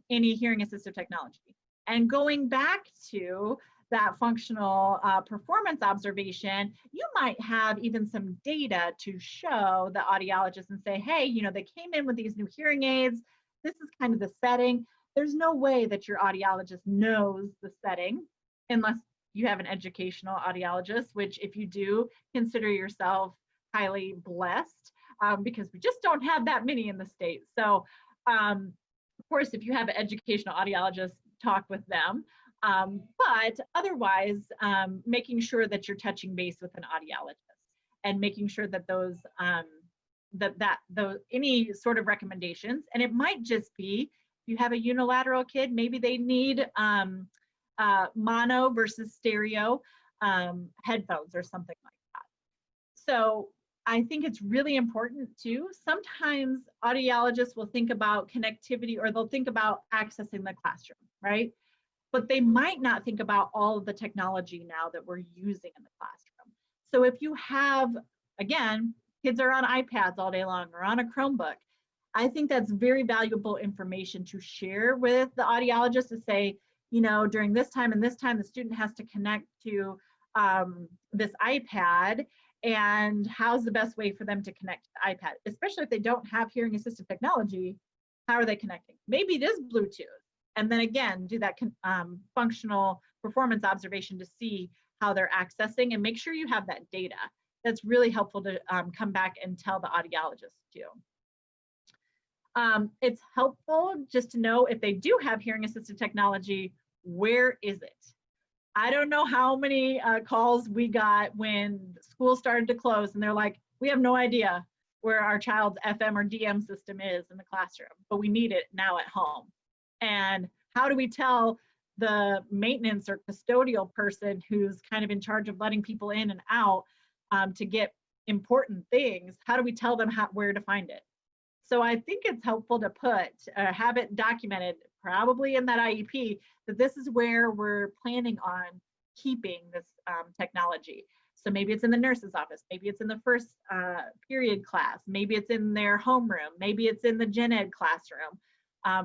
any hearing assistive technology? And going back to that functional performance observation, you might have even some data to show the audiologist and say, hey, you know, they came in with these new hearing aids. This is kind of the setting. There's no way that your audiologist knows the setting unless you have an educational audiologist, which if you do, consider yourself highly blessed, because we just don't have that many in the state. So of course, if you have an educational audiologist, talk with them. But otherwise, making sure that you're touching base with an audiologist and making sure that those any sort of recommendations, and it might just be, if you have a unilateral kid, maybe they need mono versus stereo headphones or something like that. So I think it's really important too. Sometimes audiologists will think about connectivity, or they'll think about accessing the classroom, right? But they might not think about all of the technology now that we're using in the classroom. So if you have, again, kids are on iPads all day long or on a Chromebook, I think that's very valuable information to share with the audiologist, to say, you know, during this time and this time, the student has to connect to this iPad, and how's the best way for them to connect to the iPad, especially if they don't have hearing assistive technology. How are they connecting? Maybe it is Bluetooth. And then again, do that functional performance observation to see how they're accessing, and make sure you have that data. That's really helpful to come back and tell the audiologist too. It's helpful just to know if they do have hearing assistive technology, where is it? I don't know how many calls we got when school started to close, and they're like, we have no idea where our child's FM or DM system is in the classroom, but we need it now at home. And how do we tell the maintenance or custodial person who's kind of in charge of letting people in and out to get important things? How do we tell them where to find it? So I think it's helpful to have it documented, probably in that IEP, that this is where we're planning on keeping this technology. So maybe it's in the nurse's office, maybe it's in the first period class, maybe it's in their homeroom, maybe it's in the gen ed classroom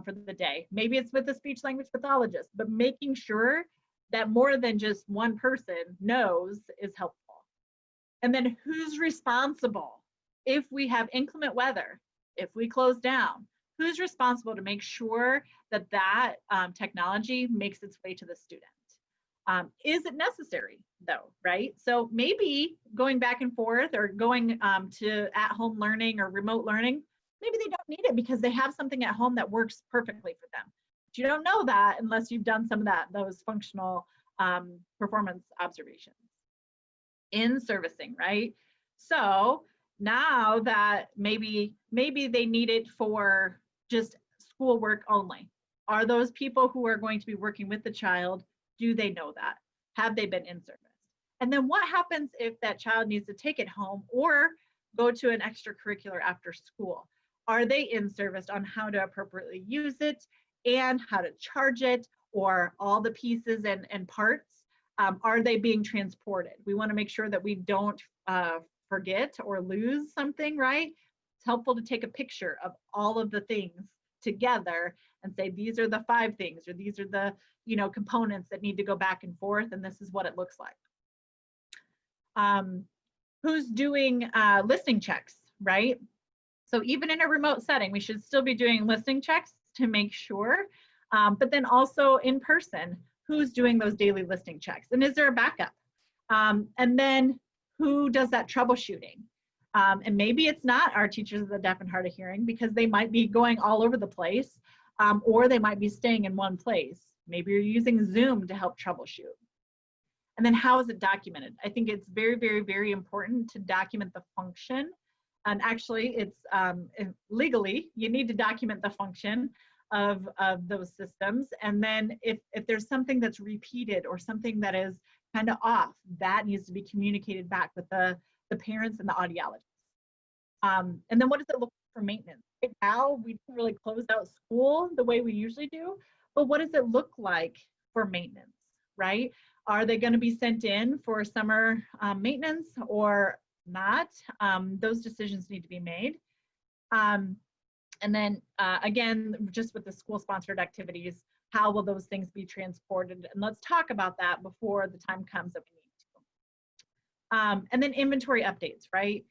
for the day, maybe it's with the speech language pathologist, but making sure that more than just one person knows is helpful. And then who's responsible if we have inclement weather, if we close down? Who's responsible to make sure that that technology makes its way to the student? Is it necessary though, right? So maybe going back and forth or going to at-home learning or remote learning, maybe they don't need it because they have something at home that works perfectly for them. But you don't know that unless you've done some of those functional performance observations in servicing, right? So now that maybe they need it for just schoolwork only. Are those people who are going to be working with the child, do they know that? Have they been in service? And then what happens if that child needs to take it home or go to an extracurricular after school? Are they in service on how to appropriately use it and how to charge it, or all the pieces and parts? Are they being transported? We want to make sure that we don't forget or lose something, right? It's helpful to take a picture of all of the things together and say, these are the 5 things, or these are the components that need to go back and forth, and this is what it looks like. Who's doing listening checks, right? So even in a remote setting, we should still be doing listening checks to make sure, but then also in person, who's doing those daily listening checks, and is there a backup? And then who does that troubleshooting? And maybe it's not our teachers of the deaf and hard of hearing, because they might be going all over the place, or they might be staying in one place. Maybe you're using Zoom to help troubleshoot. And then how is it documented? I think it's very, very, very important to document the function. And actually, it's legally, you need to document the function of those systems. And then if there's something that's repeated or something that is kind of off, that needs to be communicated back with the parents and the audiologists. And then what does it look like for maintenance? Right now, we didn't really close out school the way we usually do, but what does it look like for maintenance, right? Are they going to be sent in for summer maintenance or not? Those decisions need to be made. And then again, just with the school-sponsored activities, how will those things be transported? And let's talk about that before the time comes that we need to. And then inventory updates, right?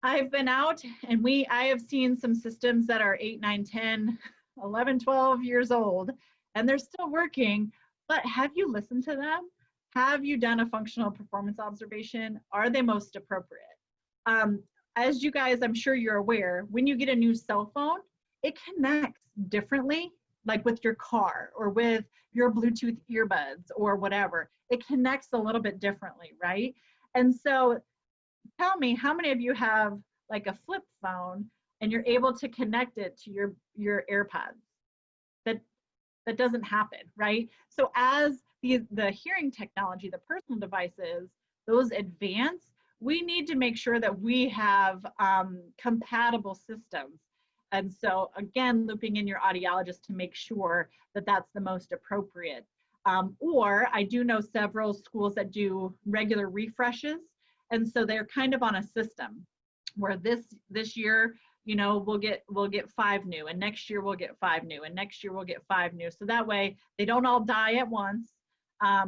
I've been out and I have seen some systems that are 8, 9, 10, 11, 12 years old, and they're still working, but have you listened to them? Have you done a functional performance observation? Are they most appropriate? As you guys, I'm sure you're aware, when you get a new cell phone, it connects differently, like with your car or with your Bluetooth earbuds or whatever. It connects a little bit differently, right? And so tell me, how many of you have like a flip phone and you're able to connect it to your AirPods? That doesn't happen, right? So as the hearing technology, the personal devices, those advance, we need to make sure that we have compatible systems. And so again, looping in your audiologist to make sure that that's the most appropriate. Or I do know several schools that do regular refreshes. And so they're kind of on a system where this year, we'll get 5 new, and next year we'll get 5 new, and next year we'll get 5 new. So that way they don't all die at once,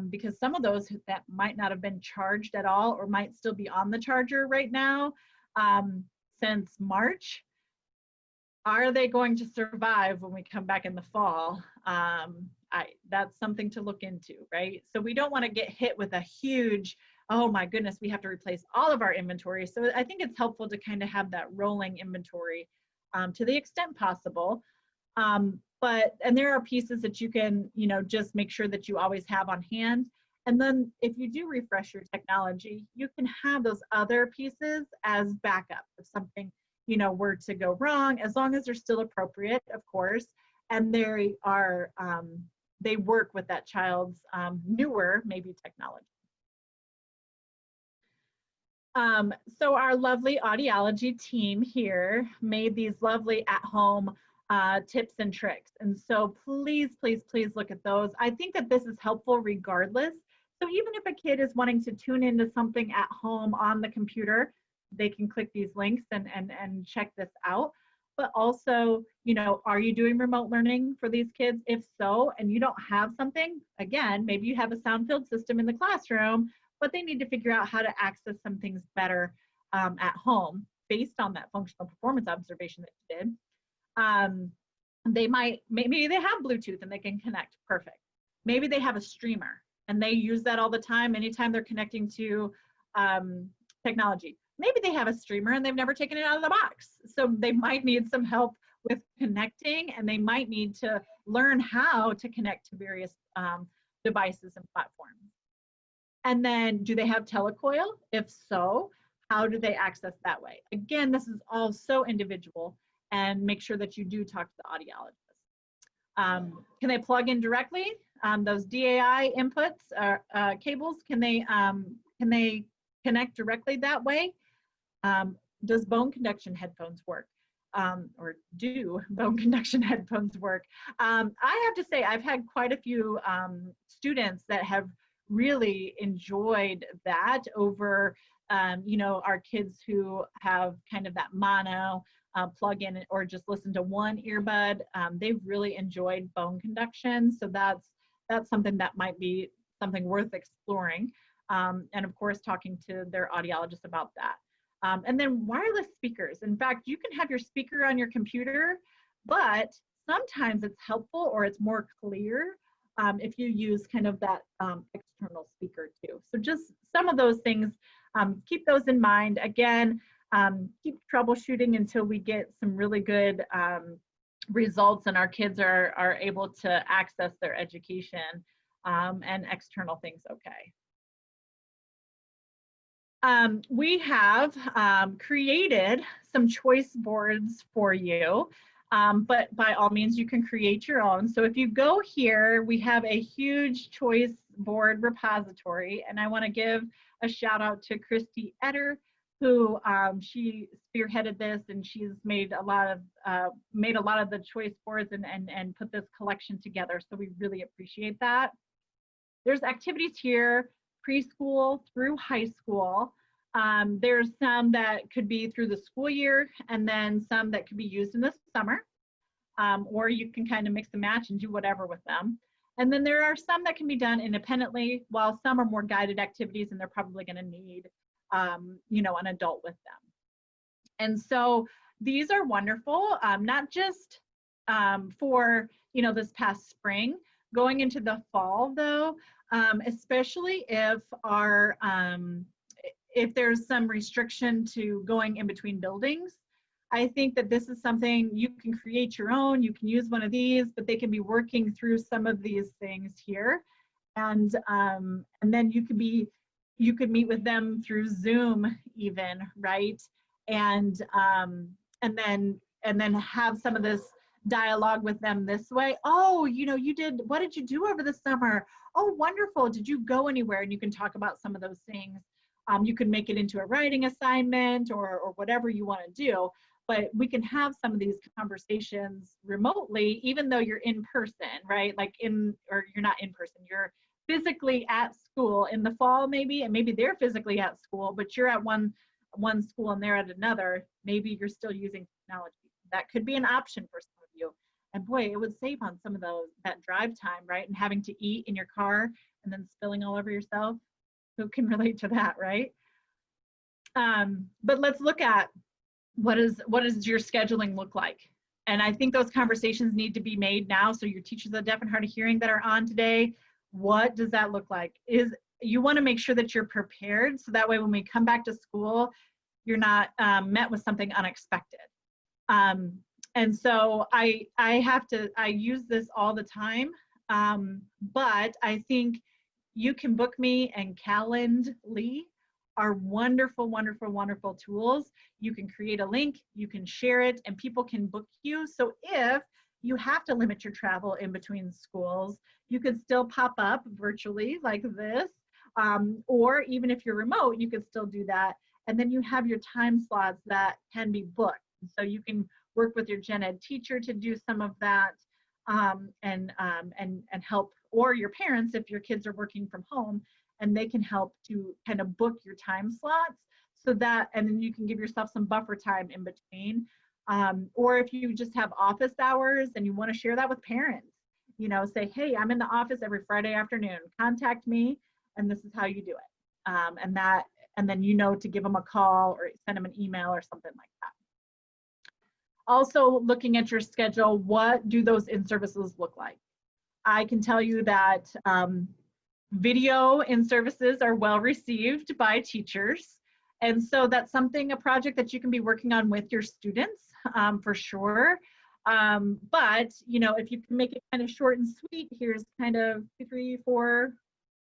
because some of those that might not have been charged at all or might still be on the charger right now since March. Are they going to survive when we come back in the fall? That's something to look into, right? So we don't want to get hit with a huge, oh my goodness, we have to replace all of our inventory. So I think it's helpful to kind of have that rolling inventory to the extent possible. And there are pieces that you can, just make sure that you always have on hand. And then if you do refresh your technology, you can have those other pieces as backup if something, were to go wrong, as long as they're still appropriate, of course, and they work with that child's newer, maybe technology. So our lovely audiology team here made these lovely at-home tips and tricks. And so please, please, please look at those. I think that this is helpful regardless. So even if a kid is wanting to tune into something at home on the computer, they can click these links and check this out. But also, are you doing remote learning for these kids? If so, and you don't have something, again, maybe you have a sound-filled system in the classroom, but they need to figure out how to access some things better at home based on that functional performance observation that you did. maybe they have Bluetooth and they can connect, perfect. Maybe they have a streamer and they use that all the time, anytime they're connecting to technology. Maybe they have a streamer and they've never taken it out of the box. So they might need some help with connecting, and they might need to learn how to connect to various devices and platforms. And then, do they have telecoil? If so, how do they access that way? Again, this is all so individual, and make sure that you do talk to the audiologist. Can they plug in directly? Those DAI inputs or cables, can they connect directly that way? Does bone conduction headphones work? Or do bone conduction headphones work? I have to say, I've had quite a few students that have really enjoyed that over, you know, our kids who have kind of that mono plug in or just listen to one earbud. They've really enjoyed bone conduction. So that's something that might be something worth exploring. And of course, talking to their audiologist about that. And then wireless speakers. In fact, you can have your speaker on your computer, but sometimes it's helpful or it's more clear if you use kind of that external speaker too. So just some of those things, keep those in mind. Again, keep troubleshooting until we get some really good results and our kids are able to access their education, and external things okay. We have created some choice boards for you, but by all means you can create your own. So if you go here, we have a huge choice board repository, and I want to give a shout out to Christy Etter, who she spearheaded this, and she's made a lot of the choice boards and put this collection together. So we really appreciate that. There's activities here, preschool through high school. There's some that could be through the school year, and then some that could be used in the summer, or you can kind of mix and match and do whatever with them. And then there are some that can be done independently, while some are more guided activities, and they're probably going to need you know, an adult with them. And so these are wonderful, not just for, you know, this past spring. Going into the fall though, especially if there's some restriction to going in between buildings, I think that this is something you can create your own. You can use one of these, but they can be working through some of these things here, and then you could meet with them through Zoom even, right? And then have some of this dialogue with them this way. Oh, you know, what did you do over the summer? Oh, wonderful. Did you go anywhere? And you can talk about some of those things. You can make it into a writing assignment or whatever you want to do, but we can have some of these conversations remotely, even though you're in person, right? Or you're not in person, you're physically at school in the fall maybe, and maybe they're physically at school, but you're at one school and they're at another. Maybe you're still using technology. That could be an option for some of you. And boy, it would save on some of that drive time, right? And having to eat in your car and then spilling all over yourself. Who can relate to that, right? But let's look at what does your scheduling look like? And I think those conversations need to be made now. So your teachers of deaf and hard of hearing that are on today, what does that look like? You want to make sure that you're prepared, so that way when we come back to school, you're not met with something unexpected. And so I use this all the time, but I think You Can Book Me and Calendly are wonderful, wonderful, wonderful tools. You can create a link, you can share it, and people can book you. So if you have to limit your travel in between schools, you can still pop up virtually like this, or even if you're remote, you can still do that. And then you have your time slots that can be booked. So you can work with your gen ed teacher to do some of that, and help, or your parents if your kids are working from home, and they can help to kind of book your time slots, so that, and then you can give yourself some buffer time in between. Or if you just have office hours and you want to share that with parents, you know, say, hey, I'm in the office every Friday afternoon, contact me, and this is how you do it. And then, you know, to give them a call or send them an email or something like Also looking at your schedule, what do those in-services look like? I can tell you that video in-services are well received by teachers. And so that's something, a project that you can be working on with your students for sure. But, you know, if you can make it kind of short and sweet, here's kind of 2, 3, 4,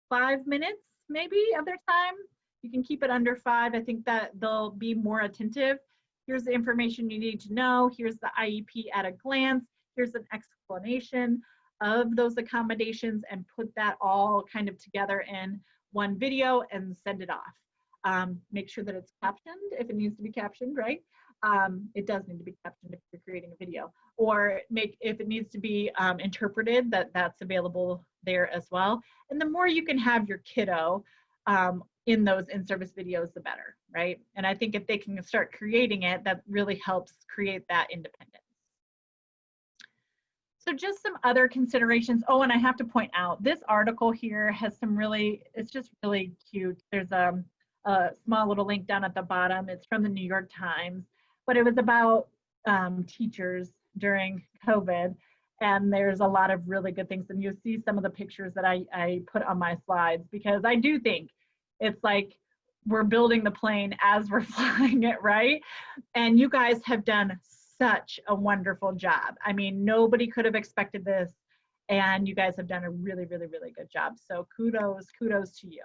5 minutes maybe of their time. You can keep it under 5. I think that they'll be more attentive. Here's the information you need to know. Here's the IEP at a glance. Here's an explanation of those accommodations, and put that all kind of together in one video and send it off. Make sure that it's captioned if it needs to be captioned, right? It does need to be captioned if you're creating a video, or if it needs to be interpreted, that's available there as well. And the more you can have your kiddo in those in-service videos, the better, right? And I think if they can start creating it, that really helps create that independence. So just some other considerations. Oh, and I have to point out, this article here has some really, it's just really cute. There's a small little link down at the bottom. It's from the New York Times, but it was about teachers during COVID. And there's a lot of really good things. And you'll see some of the pictures that I put on my slides, because I do think it's like we're building the plane as we're flying it, right? And you guys have done such a wonderful job. I mean, nobody could have expected this, and you guys have done a really, really, really good job. So kudos to you.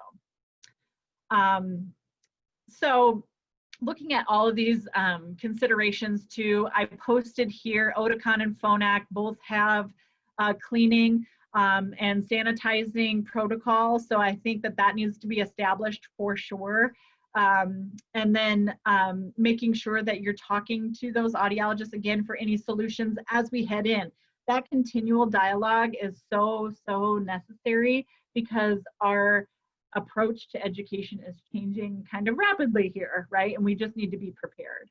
So looking at all of these considerations too, I posted here, Oticon and Phonak both have cleaning and sanitizing protocols. So I think that needs to be established for sure. And then making sure that you're talking to those audiologists again for any solutions as we head in. That continual dialogue is so necessary, because our approach to education is changing kind of rapidly here, right? And we just need to be prepared.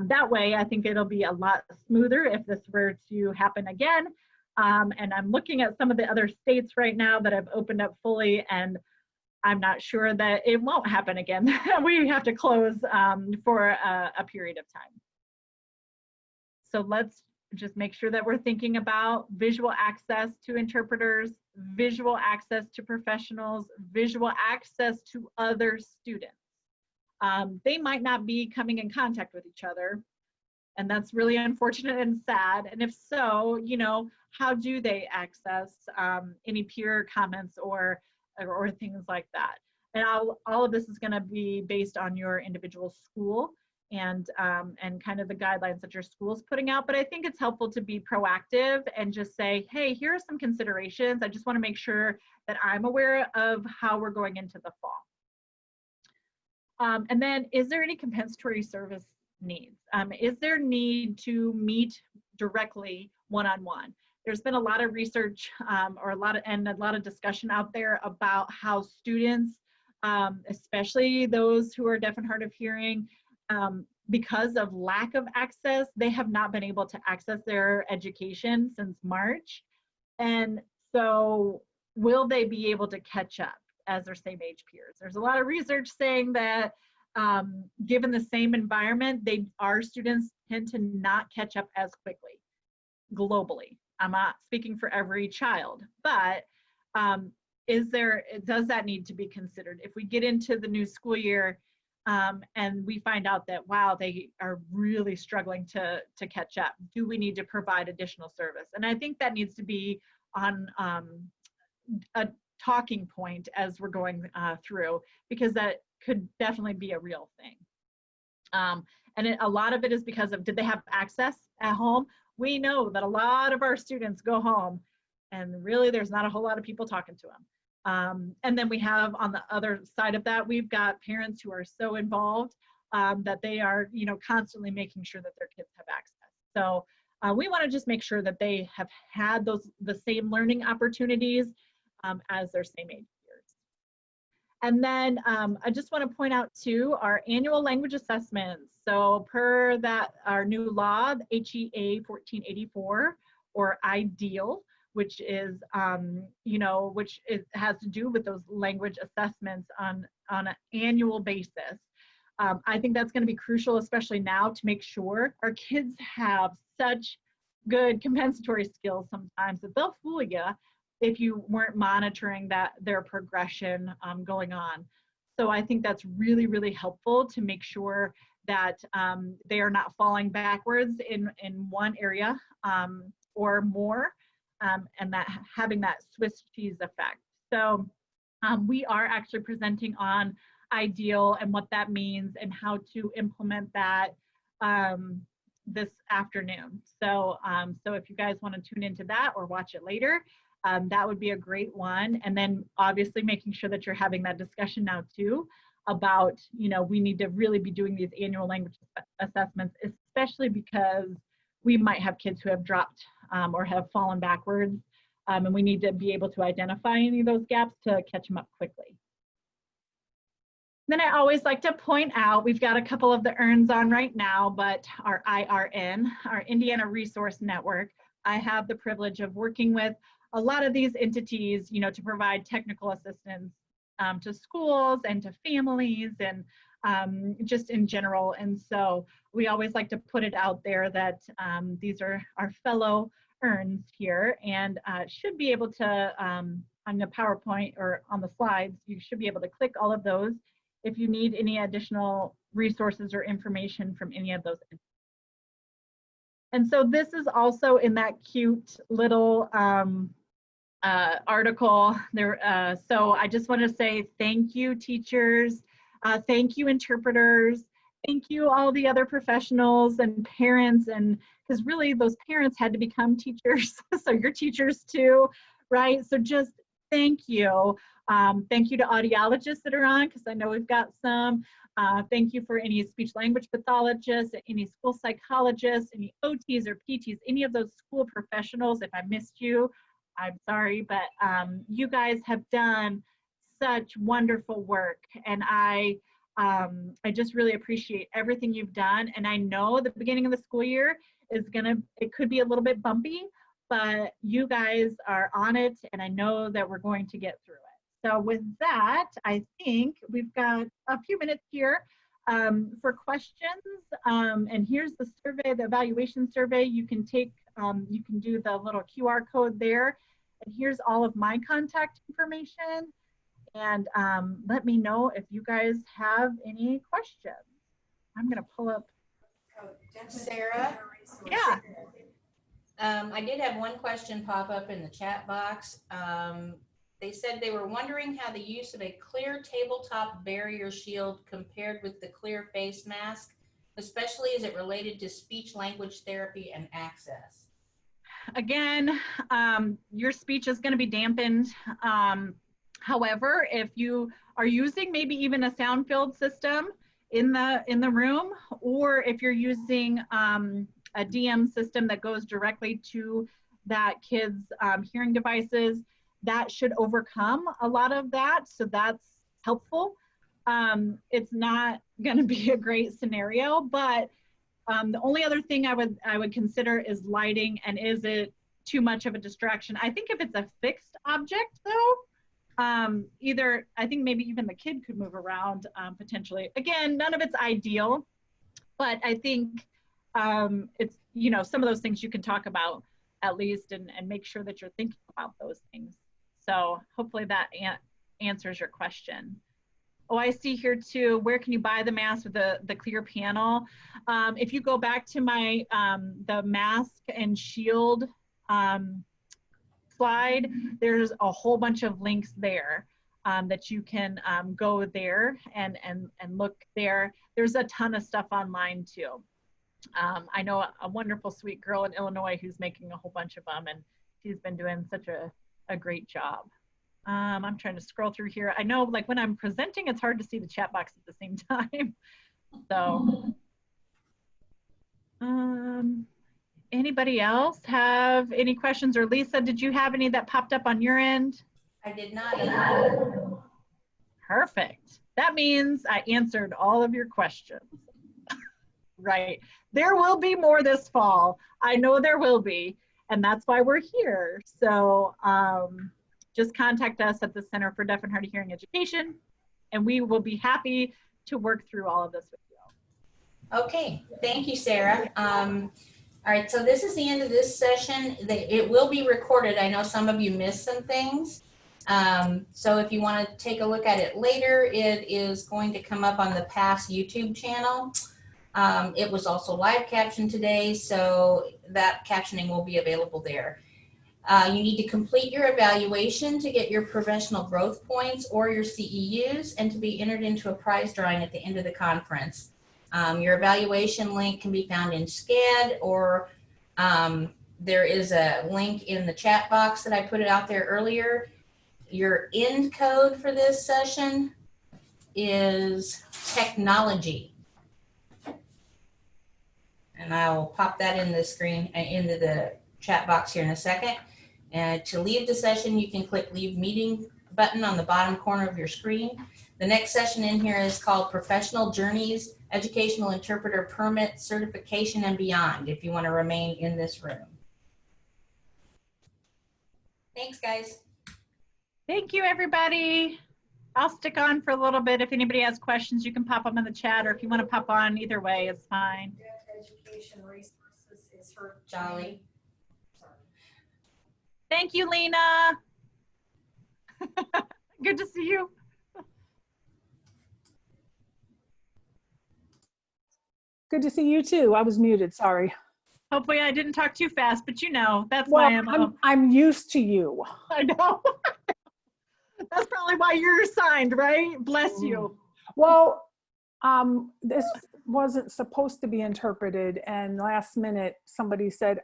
That way, I think it'll be a lot smoother if this were to happen again. And I'm looking at some of the other states right now that have opened up fully, and I'm not sure that it won't happen again. We have to close for a period of time. So let's just make sure that we're thinking about visual access to interpreters, visual access to professionals, visual access to other students. They might not be coming in contact with each other, and that's really unfortunate and sad. And if so, you know, how do they access any peer comments or things like that? And all of this is going to be based on your individual school and kind of the guidelines that your school is putting out. But I think it's helpful to be proactive and just say, hey, here are some considerations. I just want to make sure that I'm aware of how we're going into the fall. And then, is there any compensatory service needs? Is there need to meet directly one-on-one? There's been a lot of research or a lot of discussion out there about how students, especially those who are deaf and hard of hearing, because of lack of access, they have not been able to access their education since March. And so will they be able to catch up as their same age peers? There's a lot of research saying that given the same environment, our students tend to not catch up as quickly globally. I'm not speaking for every child, but does that need to be considered? If we get into the new school year and we find out that, wow, they are really struggling to catch up, do we need to provide additional service? And I think that needs to be on a talking point as we're going through, because that could definitely be a real thing. And a lot of it is because of, did they have access at home? We know that a lot of our students go home and really there's not a whole lot of people talking to them. And then we have, on the other side of that, we've got parents who are so involved that they are, you know, constantly making sure that their kids have access. So we want to just make sure that they have had the same learning opportunities as their same age peers. And then I just want to point out too, our annual language assessments. So per our new law, HEA 1484, or IDEAL, which is, you know, has to do with those language assessments on an annual basis. I think that's going to be crucial, especially now, to make sure our kids have such good compensatory skills sometimes that they'll fool you if you weren't monitoring their progression going on. So I think that's really, really helpful to make sure that they are not falling backwards in one area or more, and that having that Swiss cheese effect. So we are actually presenting on IDEAL and what that means and how to implement that this afternoon. So, so if you guys want to tune into that or watch it later, that would be a great one. And then obviously making sure that you're having that discussion now too about, you know, we need to really be doing these annual language assessments, especially because we might have kids who have dropped or have fallen backwards. And we need to be able to identify any of those gaps to catch them up quickly. Then I always like to point out, we've got a couple of the EARNs on right now, but our IRN, our Indiana Resource Network, I have the privilege of working with a lot of these entities, you know, to provide technical assistance to schools and to families and just in general. And so we always like to put it out there that these are our fellow EARNs here, and should be able to, on the PowerPoint or on the slides, you should be able to click all of those if you need any additional resources or information from any of those. And so this is also in that cute little article there. So I just want to say thank you, teachers. Thank you, interpreters. Thank you, all the other professionals and parents, and because really those parents had to become teachers. So you're teachers too, right? So just thank you. Thank you to audiologists that are on, because I know we've got some. Thank you for any speech language pathologists, any school psychologists, any OTs or PTs, any of those school professionals. If I missed you, I'm sorry, but you guys have done such wonderful work, and I just really appreciate everything you've done. And I know the beginning of the school year is it could be a little bit bumpy, but you guys are on it, and I know that we're going to get through it. So with that, I think we've got a few minutes here for questions. And here's the survey, the evaluation survey. You can take, you can do the little QR code there. And here's all of my contact information. And let me know if you guys have any questions. I'm gonna pull up. Sarah? Yeah. I did have one question pop up in the chat box. They said they were wondering how the use of a clear tabletop barrier shield compared with the clear face mask, especially as it related to speech language therapy and access. Again, your speech is going to be dampened. However, if you are using maybe even a sound filled system in the room, or if you're using a DM system that goes directly to that kid's hearing devices, that should overcome a lot of that. So that's helpful. It's not going to be a great scenario, but the only other thing I would consider is lighting, and is it too much of a distraction? I think if it's a fixed object though, either, I think maybe even the kid could move around potentially. Again, none of it's ideal, but I think it's, you know, some of those things you can talk about at least, and make sure that you're thinking about those things. So hopefully that answers your question. Oh, I see here too, where can you buy the mask with the clear panel? If you go back to my, the mask and shield slide, there's a whole bunch of links there that you can go there and look there. There's a ton of stuff online too. I know a wonderful sweet girl in Illinois who's making a whole bunch of them, and she's been doing such a great job. I'm trying to scroll through here. I know, like, when I'm presenting, it's hard to see the chat box at the same time. So, anybody else have any questions? Or Lisa, did you have any that popped up on your end? I did not. Perfect. That means I answered all of your questions. Right. There will be more this fall. I know there will be, and that's why we're here. So just contact us at the Center for Deaf and Hard of Hearing Education, and we will be happy to work through all of this with you. Okay, thank you, Sarah. All right, so this is the end of this session. It will be recorded. I know some of you missed some things. So if you want to take a look at it later, it is going to come up on the past YouTube channel. It was also live captioned today, so that captioning will be available there. You need to complete your evaluation to get your professional growth points or your CEUs and to be entered into a prize drawing at the end of the conference. Your evaluation link can be found in SCAD, or there is a link in the chat box that I put it out there earlier. Your end code for this session is technology. And I will pop that in the screen, into the chat box here in a second. And to leave the session, you can click Leave Meeting button on the bottom corner of your screen. The next session in here is called Professional Journeys, Educational Interpreter Permit, Certification, and Beyond, if you want to remain in this room. Thanks, guys. Thank you, everybody. I'll stick on for a little bit. If anybody has questions, you can pop them in the chat, or if you want to pop on, either way, it's fine. Education resources is for Jolly. Thank you, Lena. Good to see you. Good to see you too. I was muted, sorry. Hopefully I didn't talk too fast, but you know, that's my MO. I'm used to you. I know. That's probably why you're assigned, right? Bless you. Well, this wasn't supposed to be interpreted, and last minute somebody said,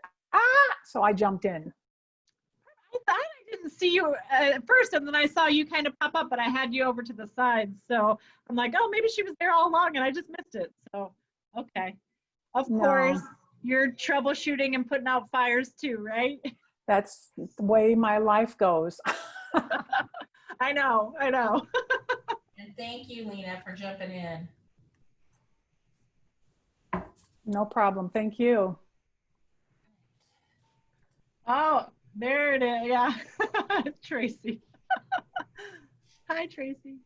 so I jumped in. I thought I didn't see you at first, and then I saw you kind of pop up, but I had you over to the side. So I'm like, oh, maybe she was there all along and I just missed it. So, okay. Of course, you're troubleshooting and putting out fires too, right? That's the way my life goes. I know. And thank you, Lena, for jumping in. No problem. Thank you. Oh, there it is. Yeah. Tracy. Hi, Tracy.